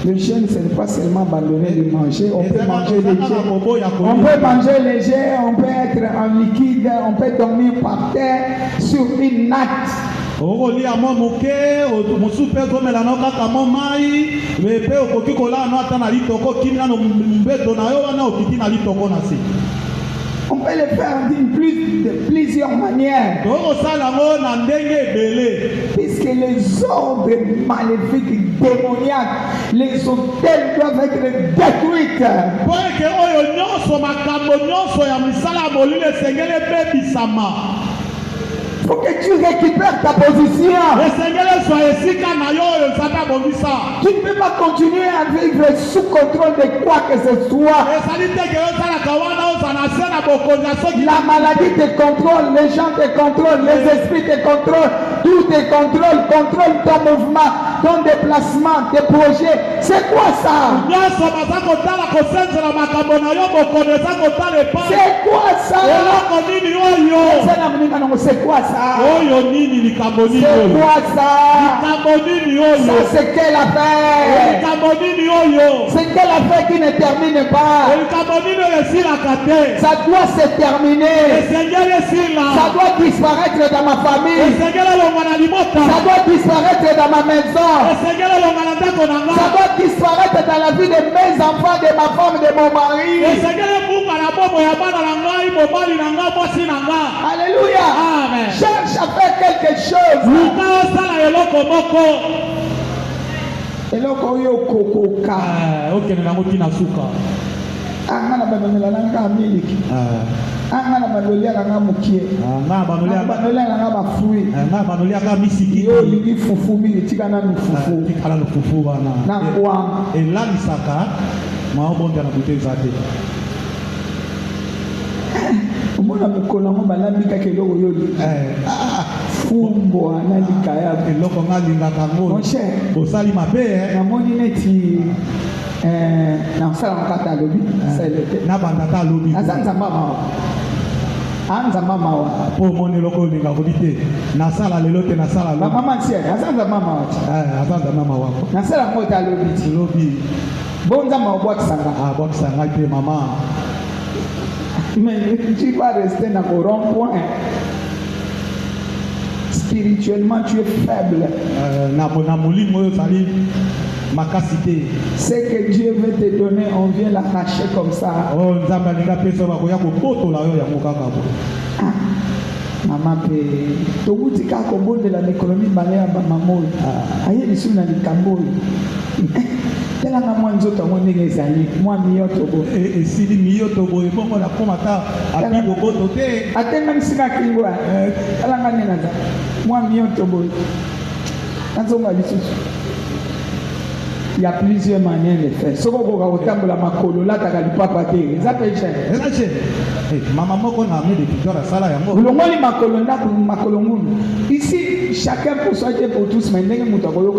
Le jeûne, ce n'est pas seulement abandonner de manger. On peut manger léger. On peut manger léger, on peut être en liquide, on peut dormir par terre sur une natte. Okolia mo moke mosupe zomela no kaka mo mai lepe okoki kola no atana litoko kinna no mbeto na yo wana okiti na litoko na se. On peut le faire de plusieurs manières. Puisque les ordres maléfiques, démoniaques, les hôtels doivent être détruits. Pour que tu récupères ta position. Tu ne peux pas continuer à vivre sous contrôle de quoi que ce soit. La maladie te contrôle, les gens te contrôlent, les esprits te contrôlent, tout te contrôle ton mouvement, ton déplacement, tes projets. C'est quoi ça? C'est quoi ça? C'est quoi ça? C'est quoi ça? Ça c'est quelle affaire? C'est quelle affaire qui ne termine pas? Ça doit se terminer. Ça doit disparaître dans ma famille. Ça doit disparaître dans ma maison. Ça doit disparaître dans la vie de mes enfants, de ma femme, de mon mari. Alléluia. Amen. Cherche à faire quelque chose. Eloko yo kokoka. Angana bandomela nanga miliki. Angana bandolia nanga mukie. Bandolia nanga bafui. Bandolia nanga misiki. Yo lingi fufu mi tikana nu fufu. Tikala nu fufu bana. Na kwa. Elalisaka maobonda na buteza te. Mbona mkono ngo balambika keloko yoli. Fumbo analika ya eloko ngalinga kango. Mon cher. Osali mabe na moni neti na sala mkata lobi na bandata lobi azanza mama anza mama wa po moni loko linga kodite na sala lelote na sala lobi mama tia azanza mama wa azanza mama wako na sala mota lobi bonza mabwa kisanga bwa kisanga pe mama. Mais tu vas rester dans le rond-point. Spirituellement, tu es faible. Ce que Dieu veut te donner, on vient l'arracher comme ça. Maman pe tobuti ka kombonde la l'économie balea ba mamoi aye bisu na likambo tela na mwanzo to mo ndenge ezali mwa miyoto bo esili miyoto bo ebongo na komata abi boboto te atenga misika kingwa tela ngane na za mwa miyoto bo nazonga lisusu. Il y a plusieurs manières de faire. Si vous voulez la makolo, là, tu as le papa qui ça peut cher. Ici, chacun pour soi, Dieu pour tous, mais n'est-ce pas pour nous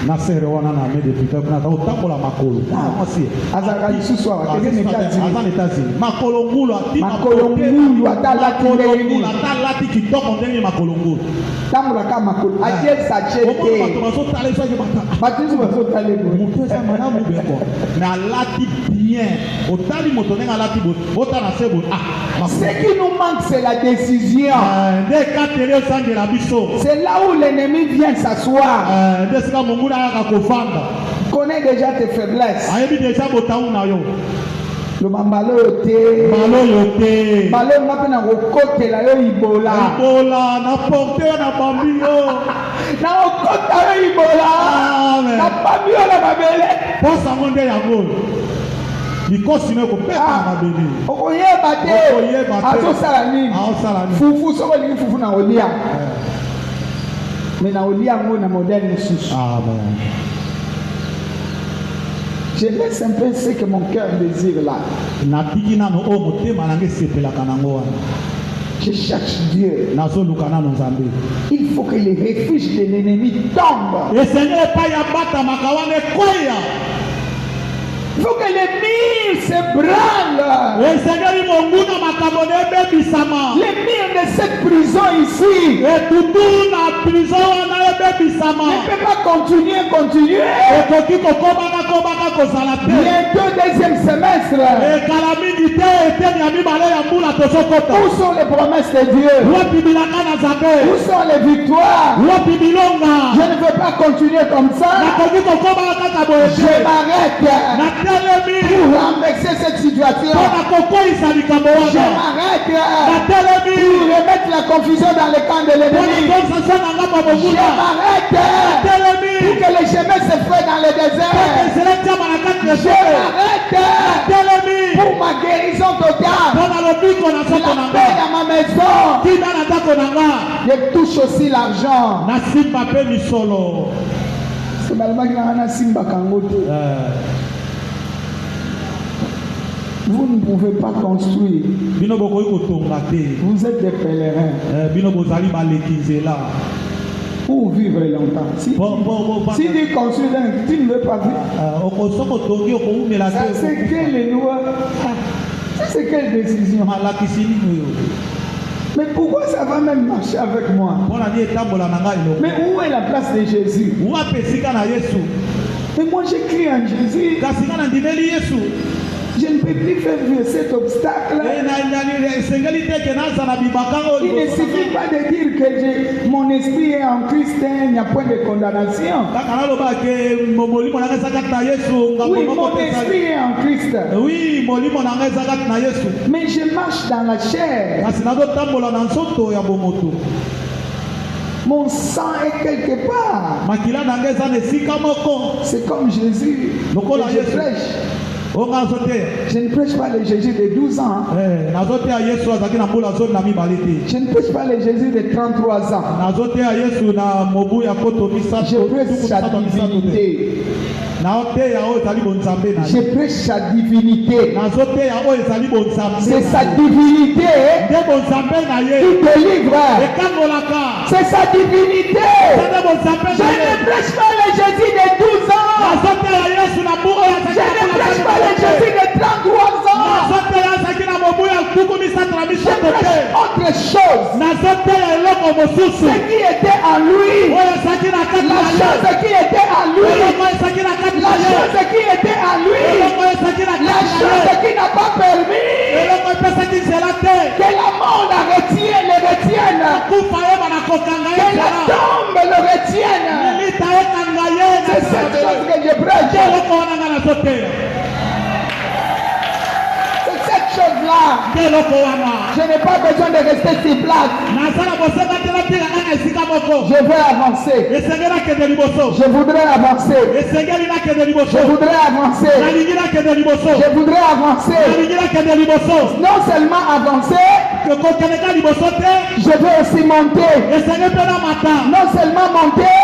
na sere wana na mede pita kuna taotambola makolo asi azaka lisusu wa kene kazi azana tazi makolo ngulu atalati kitoko ndenge makolo ngulu tambola kama makolo atie sachete bato bazo tala eso ke bata bato bazo tala mutu esa mana mubeko na lati bien. Ce qui nous manque, c'est la décision. C'est là où l'ennemi vient s'asseoir. Connais déjà tes faiblesses. Le mambalo yote. Malo ngapi na okote la yo ibola. Na porte na bambio. Na okota yo ibola. Na bambio na babele. Posa monde ya go. Because ne ko peta na babele. Okoyeba te. Aso sala nini? Fufu soko lingi fufu na olia. Mais na olia ngo na modèle mususu. Amen. Je laisse un peu ce que mon cœur désire là. Je cherche Dieu. Il faut que les refuges de l'ennemi tombent. Il faut que les murs se branlent. Les murs de cette prison ici ne peuvent pas continuer. Bientôt deuxième semestre. Où sont les promesses de Dieu? Où sont les victoires? Je ne veux pas continuer comme ça. Je m'arrête pour renverser cette situation. Je m'arrête pour remettre la confusion dans le camp de l'ennemi. Je m'arrête pour que les chemins se fassent dans le désert. Je m'arrête pour ma guérison totale. La paix dans ma maison. Je touche aussi l'argent. C'est malgré que Simba Kangote. Vous ne pouvez pas construire. Vous êtes des pèlerins. Pour vivre longtemps. Si tu construis, tu ne veux pas vivre. Ça, c'est quelle loi? Ça, c'est quelle décision? Mais pourquoi ça va même marcher avec moi? Mais où est la place de Jésus? Mais moi j'écris en Jésus. Je ne peux plus faire vivre cet obstacle. Il ne suffit pas de dire que mon esprit est en Christ, il n'y a point de condamnation. Oui, mon esprit est en Christ. Mais je marche dans la chair. Mon sang est quelque part. C'est comme Jésus. Je prêche. Je ne prêche pas le Jésus de 12 ans. Je ne prêche pas le Jésus de 33 ans. Je prêche sa divinité. Je prêche sa divinité. C'est sa divinité qui délivre. C'est sa divinité. Je ne prêche pas le Jésus de 12 ans. Je ne prêche pas le Jésus de 33 ans. Je prêche autre chose. Ce qui était en lui. La chose qui était en lui. La chose qui était en lui. La chose qui n'a pas permis que la mort le retienne. Que la tombe le retienne. C'est cette chose que je prêche. C'est cette chose-là. Je n'ai pas besoin de rester sur place. Je veux avancer. Je voudrais avancer. Je voudrais avancer. Je voudrais avancer. Non seulement avancer, je veux aussi monter. Non seulement monter,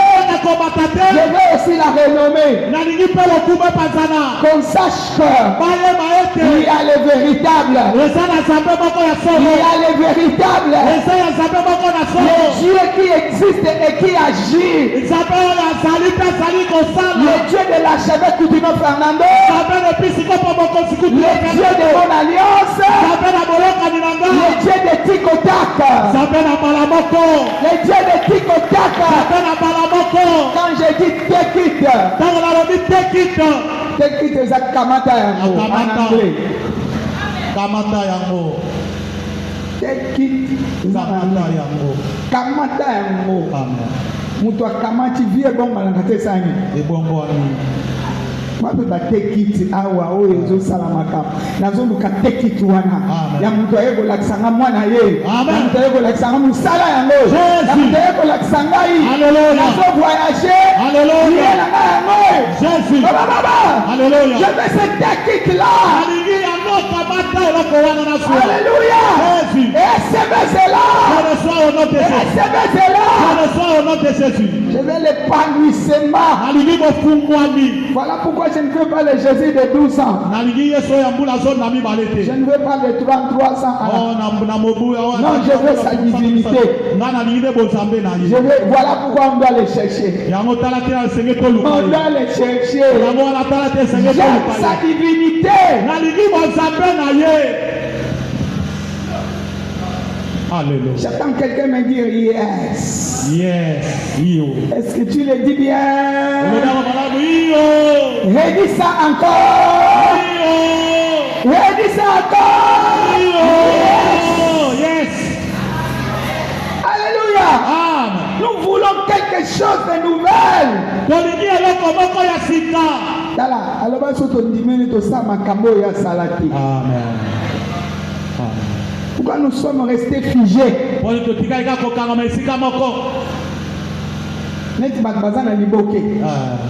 je veux aussi la renommer. Qu'on sache qu'il y a les véritables. Il y a les véritables. Le Dieu qui existe et qui agit. Le Dieu de l'archevêque Coutinho Fernando. Le Dieu de mon alliance. Le Dieu de Tikotak. Le Dieu de Tikotak. Quand je dis take it, Take it as a kamata yango. Kamata yango. Take it. Kamata yango. Kamata yango. Amen. Mutu akamati vie bongo na kate sani. Ebongo ani. Watu ba take it awa oyo ezo salamaka. Nazo luka take it wana. Ya mutu ayego lakisanga mwana ye. Ya mutu ayego lakisanga musala yango. Ya mutu ayego lakisanga yi. Hallelujah. Nazo voyager. Hallelujah. Jésus. Baba. Hallelujah. Je vais se take it là. Hallelujah. Alléluia. Jésus. Et c'est là. Je reçois au nom de Jésus. C'est là. Je reçois au nom de Jésus. Je vais l'épanouissement. Voilà pourquoi je ne veux pas le Jésus de 12 ans. Je ne veux pas le 33 ans. Non, je veux sa divinité. Voilà pourquoi on doit le chercher. On doit le chercher. J'aime sa divinité. Alléluia. J'attends quelqu'un me dire yes. Yes. Est-ce que tu le dis bien? Yo. Redis ça encore. Yo. Redis ça encore. Yo. Yes. Alléluia. Amen. Nous voulons quelque chose de nouvel. Dala, alors va surtout diminuer tout ça makambo ya salati. Amen. Pourquoi nous sommes restés figés? Net bakbazana liboke.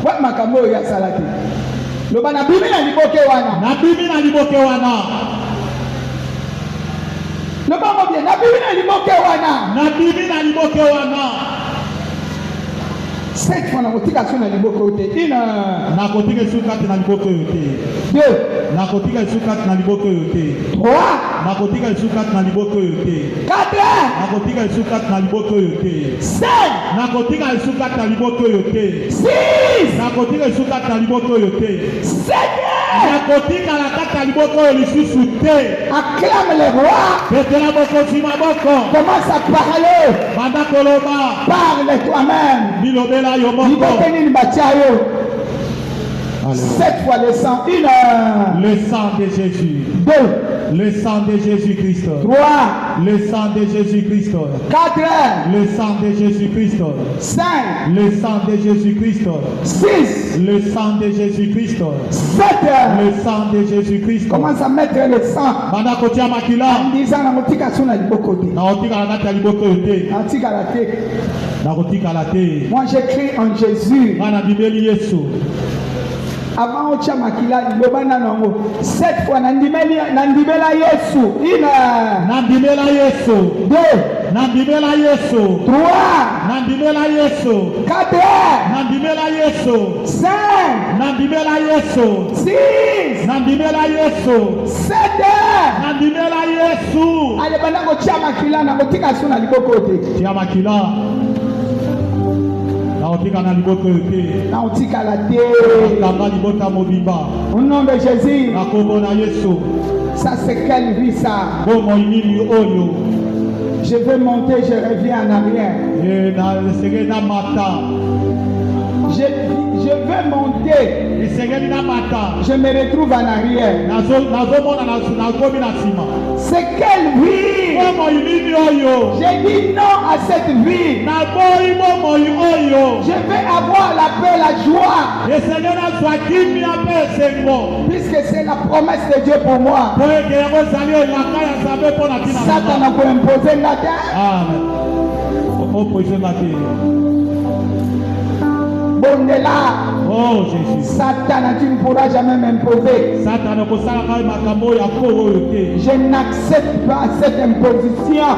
Wa makambo ya salati. Loba na bibi na liboke wana. Na bibi na liboke wana. Loba mo bien na bibi na liboke wana. Na bibi na liboke wana. Cette fois na kotika so na liboke ote. Ina na kotika sukati na liboke yote. 2 na kotika sukati na liboke yote. 3 na kotika sukati na liboke yote. 4 na kotika sukati na liboke yote. 5 na kotika sukati na liboke yote. 6 na kotika sukati na liboke yote. 7 na kotika la kata liboke lisusu te. Acclame le roi. Betela boko sima boko. Commence à parler. Banda koloba. Parle toi-même. Bilobela yo moko. Liboke ni batiayo. Cette fois le sang. 1 le sang de Jésus. 2 le sang de Jésus-Christ. 3 le sang de Jésus-Christ. 4 le sang de Jésus-Christ. 5 le sang de Jésus-Christ. 6 le sang de Jésus-Christ. 7 le sang de Jésus-Christ. Commence à mettre le sang. Banda kotia makila. En disant na motika so na libokote. Na otika la kata liboko yote. Antika la te. Na kotika la te. Moi j'écris en Jésus. Bana bibeli Yesu. Avant au chamakila lobana nango. Cette fois nandimela Yesu. 1 nandimela Yesu. 2 nandimela Yesu. 3 nandimela Yesu. 4 nandimela Yesu. 5 nandimela Yesu. 6 nandimela Yesu. 7 nandimela Yesu. ale bana ko chamakila na motika so na libokote. Tia makila. Na otika na liboko yote. Na otika la te. Kanga libota mobimba. Au nom de Jésus. Na kombo na Yesu. Ça c'est quelle vie ça? Bomo inini oyo. Je veux monter, je reviens en arrière. Ye na segena mata. Je veux monter. Segena na mata. Je me retrouve en arrière. C'est quelle vie? J'ai dit non à cette vie. Je vais avoir la paix, la joie. Puisque c'est la promesse de Dieu pour moi. Satan n'a pas imposé la terre. Bondela. Oh Jésus. Satan, tu ne pourras jamais m'imposer. Je n'accepte pas cette imposition.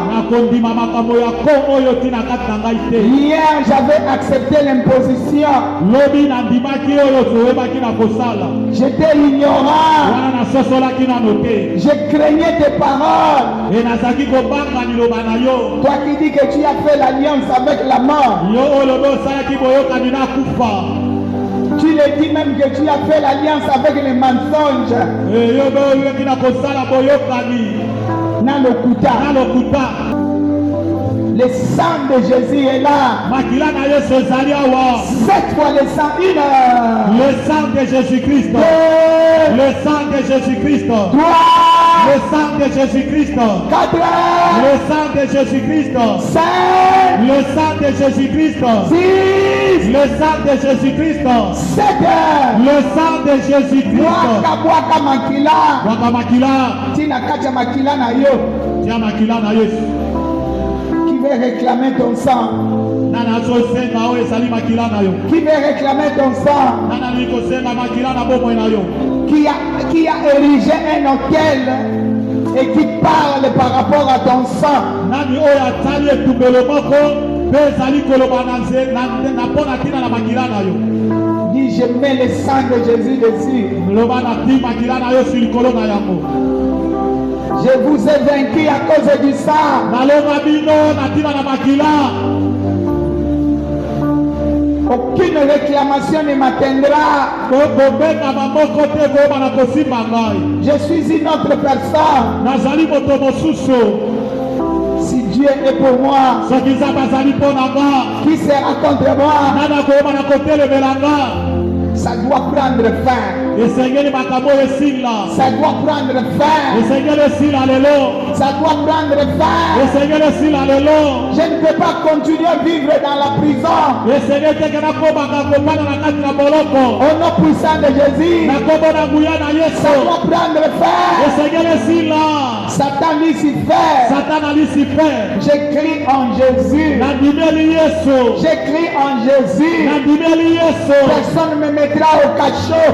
Hier, j'avais accepté l'imposition. J'étais ignorant. Je craignais tes paroles. Toi qui dis que tu as fait l'alliance avec la mort. Tu le dis même que tu as fait l'alliance avec les mensonges. Le sang de Jésus est là. Cette fois le sang, une heure. Le sang de Jésus-Christ. Le sang de Jésus-Christ. Le sang de Jésus-Christ. 4 heures. Le sang de Jésus-Christ. 5. Le sang de Jésus-Christ. 6. Le sang de Jésus-Christ. 7 heures. Le sang de Jésus-Christ. Waka makila. Waka makila. Tina kacha makila na yo. Tia makila na Yesu. Qui veut réclamer ton sang? Nana azosenga oyo ezali makila na yo. Qui veut réclamer ton sang? Nana ali kosenga makila na bomoi na yo. Qui a érigé un hôtel et qui parle par rapport à ton sang. Nani oyo atali etumbelo moko mpe ezali koloba na mpona ntina na makila na yo. Dis, je mets le sang de Jésus dessus. Loba na ti makila na yo sur likolo na yango. Je vous ai vaincu à cause du sang. Naloba bino na ntina na makila. Aucune réclamation ne m'atteindra. Je suis une autre personne. Si Dieu est pour moi, qui sera contre moi? Ça doit prendre fin. Ça doit prendre fin. Ça doit prendre fin. Je ne peux pas continuer à vivre dans la prison. Au nom puissant de Jésus, ça doit prendre fin. Satan Lucifer, j'écris en Jésus. J'écris en Jésus. Personne ne me mettra au cachot.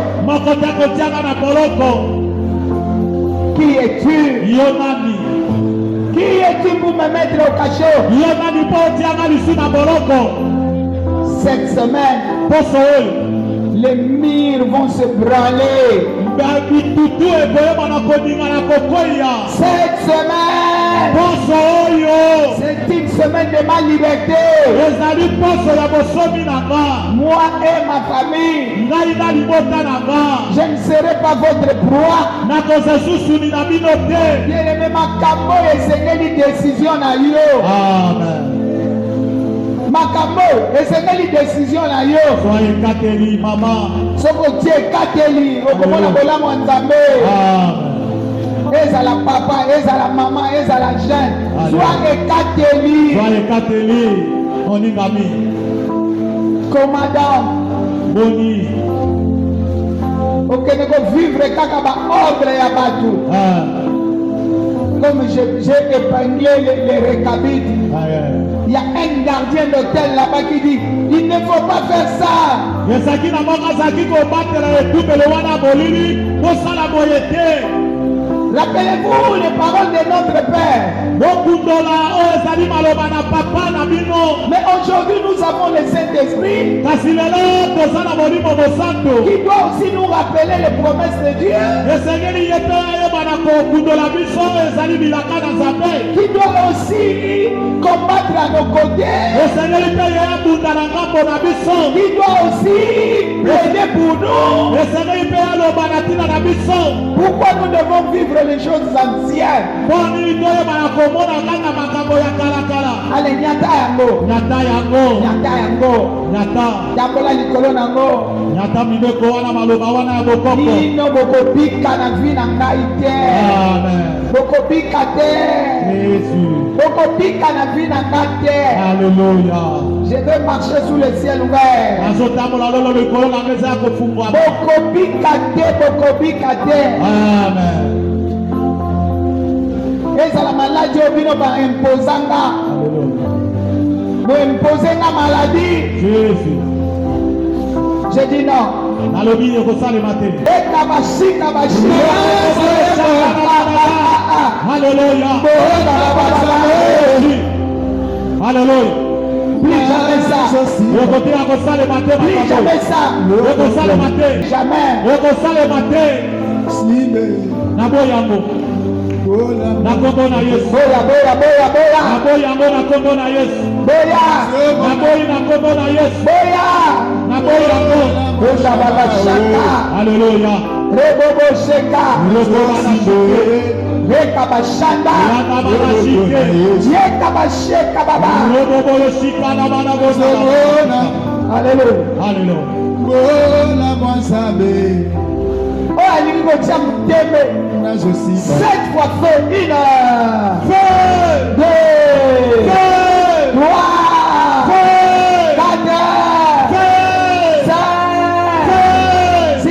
Qui es-tu? Qui es-tu pour me mettre au cachot? Cette semaine, les murs vont se branler. Cette semaine, c'est une semaine de ma liberté. Moi et ma famille, je ne serai pas votre proie. Bien-aimé, ma camo et c'est une décision à yo. Amen. Makambo, et c'est une décision là yo. Soyez kateli, maman. Soko tie kateli, okomona bola mwanzambe. Ezala papa, ezala maman, ezala jeune. Soyez kateli. Soyez kateli, oningami. Commandant. Boni. Ok, ne ko vivre kaka ba ordre ya batu. Comme j'ai épinglé les récabites. Il y a un gardien d'hôtel là-bas qui dit il ne faut pas faire ça. Rappelez-vous les paroles de notre Père. Mais aujourd'hui nous avons le Saint-Esprit qui doit aussi nous rappeler les promesses de Dieu, qui doit aussi combattre à nos côtés, qui doit aussi aider pour nous. Pourquoi nous devons vivre les choses anciennes? Allez, nyata yango. Nyata yango. Yakola likolo nango. Ino bokobika na vi na ngai te. Bokobika te. Bokobika na vi na ngai te. Alléluia. Je vais marcher sous le ciel ouvert. Bokobika te. Amen. Ezala maladie obino ba imposanga. Bo imposenga maladie. Jésus. Je dis non. Nalobi ekosala matin. Ekabashika bashika. Alléluia. Alléluia. Plus jamais ça. Plus jamais ça. Jamais. Naboyango. Nakombo na Yesu. Boya. Naboyango na kombo na Yesu. Boya. Naboyi na kombo na Yesu. Boya. Naboyango. Boya baba shaka. Alléluia. Rebobo sheka. Rebobo na shaka. Rekabashanda. Yekabashekababa. Alléluia. Alléluia. Oh, alingo tia muteme. 7 fois feu. 1, 2, 3, 4, 5, 6,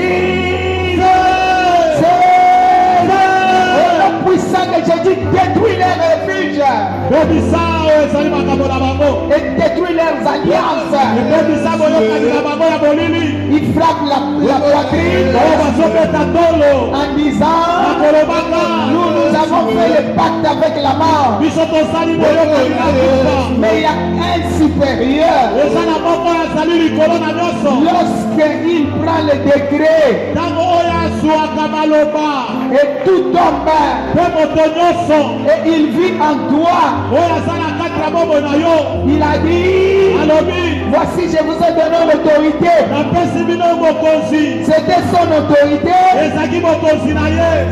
7. Oh, le puissant que j'ai dit détruit les refuges. Et détruit leurs alliances. Il frappe la poitrine en disant nous avons fait le pacte avec la mort. Mais il y a un supérieur. Lorsqu'il prend le décret et tout tombe et il vit en toi. Il a dit voici je vous ai donné l'autorité. C'était son autorité.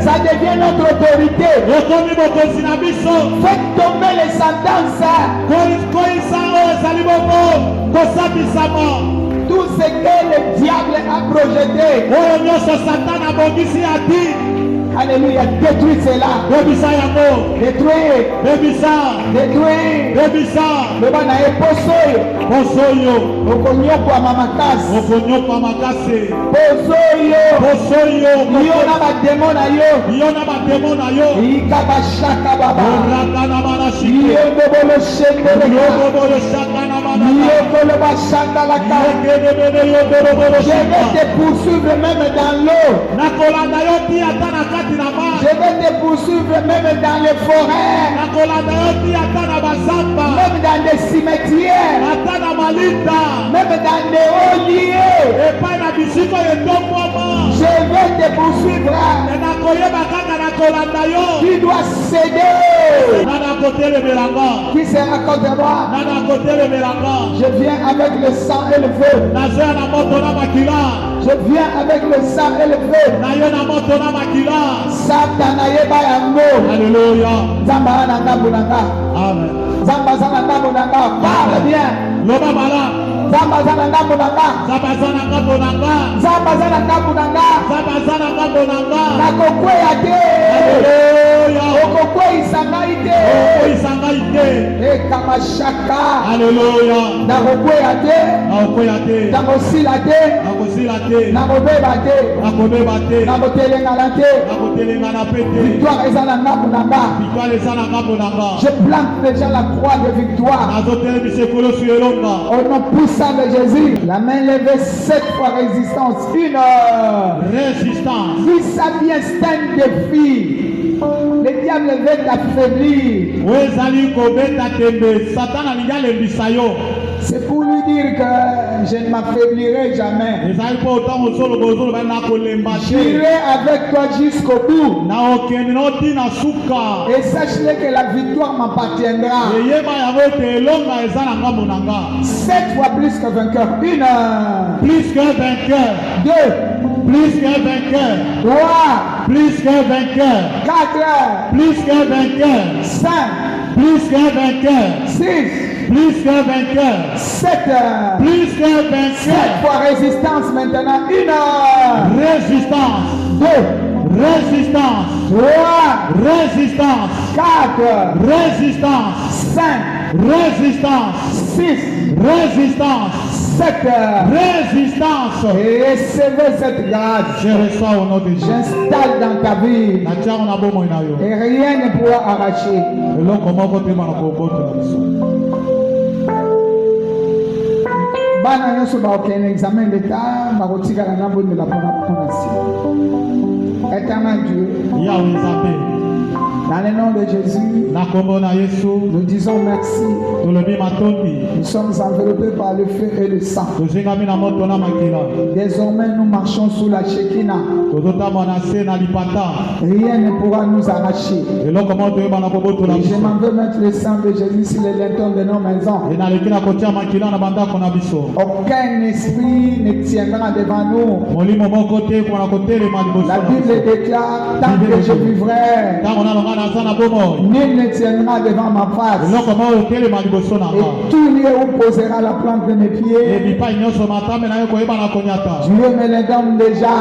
Ça devient notre autorité. Faites tomber les sentences. Tout ce que le diable a projeté. Alléluia, détruis cela. Détruis. Le bana est posoyo. Okonyokwa mamakasi. Posoyo. Yona ba démon na yo. Ikabashaka baba. Yondobolo shembele. Yokolo bashaka la ka. Je vais te poursuivre même dans l'eau. Je vais te poursuivre même dans les forêts, même dans les cimetières, même dans les hauts lieux. Je vais te poursuivre. Tu dois céder. Qui sera contre moi? Je viens avec le sang et le feu. Je viens avec le sang et le feu. Satana yeba yango. Alléluia. Zamba nanga bunanga. Amen. Zamba nanga bunanga. Parle bien. Loba bala. Zamba nanga bunanga. Nanga bonanga. Nakokwe ate. Alléluia. Okokwe isangaite. Ekamashaka. Alléluia. Nakokwe ate. Nakosila te. Nakobeba te. Nakotelenga te. Victoire ezala nabunanga. Je plante déjà la croix de victoire. Au nom puissant de Jésus. La main levée 7 fois résistance. 1 heure. Résistance. Fils à bien stand de fille. Le diable veut t'affaiblir. C'est pour lui dire que je ne m'affaiblirai jamais. J'irai avec toi jusqu'au bout. Et sache-le que la victoire m'appartiendra. 7 fois plus que vainqueur. 1 heure. Plus qu'un vainqueur. 2. Plus qu'un vainqueur. 3. Plus qu'un vainqueur. 4. Plus qu'un vainqueur. 5. Plus qu'un vainqueur. 6. Plus qu'un vainqueur. 7. Plus qu'un 7 vainqueur. fois résistance maintenant. 1 heure. Résistance. 2. Résistance. 3. Résistance. 4. Résistance. 5. Résistance. 6. Résistance. 7. Résistance. Et recevez cette grâce. Je reçois au nom de Jésus. J'installe dans ta vie. Et rien ne pourra arracher. Bana nyonso baokende examen d'état bakotikala na mbondela mpona si. Éternel Dieu, Dans le nom de Jésus, nous disons merci. Nous sommes enveloppés par le feu et le sang. Désormais, nous marchons sous la Shekinah. Rien ne pourra nous arracher. Et je m'en veux mettre le sang de Jésus sur les lintons de nos maisons. Aucun esprit ne tiendra devant nous. La Bible déclare, tant que je vivrai, nul ne tiendra devant ma face. Et tout lieu où posera la plante de mes pieds, Dieu me les donne déjà.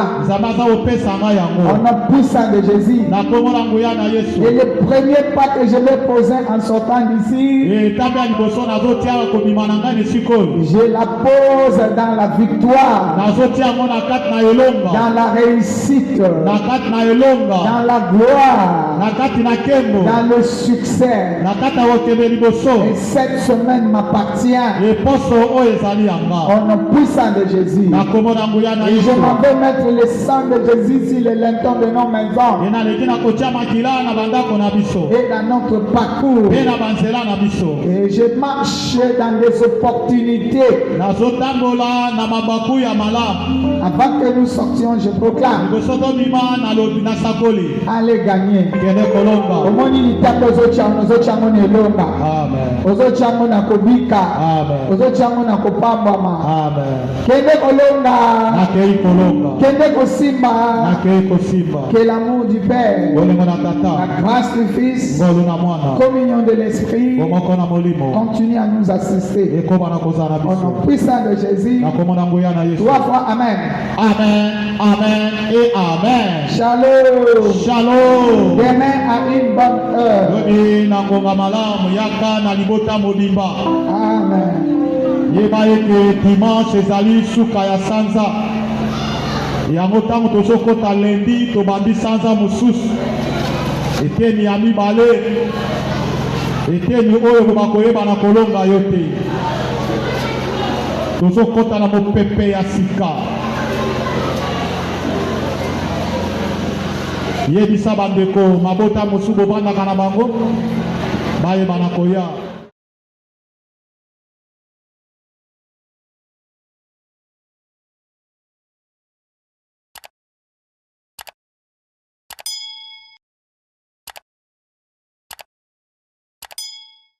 Au nom puissant de Jésus. Et le premier pas que je vais poser en sortant d'ici, je la pose dans la victoire, dans la réussite, dans la gloire, dans le succès. Et cette semaine m'appartient. Au nom puissant de Jésus. Et je m'en vais mettre le sang de Jésus sur les lintons de nos maisons. Et dans notre parcours. Et je marche dans des opportunités. Avant que nous sortions, je proclame. Allez gagner. Que l'amour du Père, la grâce du Fils, communion de l'Esprit continue à nous assister. Au nom puissant de Jésus. 3 fois Amen. Amen, Amen et Amen. Shalom. Shalom. Demain à une bonne heure. Amen. Yebayeke dimanche ezali suka ya sanza. Yango ntango tozokota lendi tobandi sanza mosusu. Eteni ya mibale. Eteni oyo bakoyeba na kolonga yo te. Tozokota na mopepe ya sika. Yebisa bandeko mabota mosusu bobandaka na bango. Baye bana koya.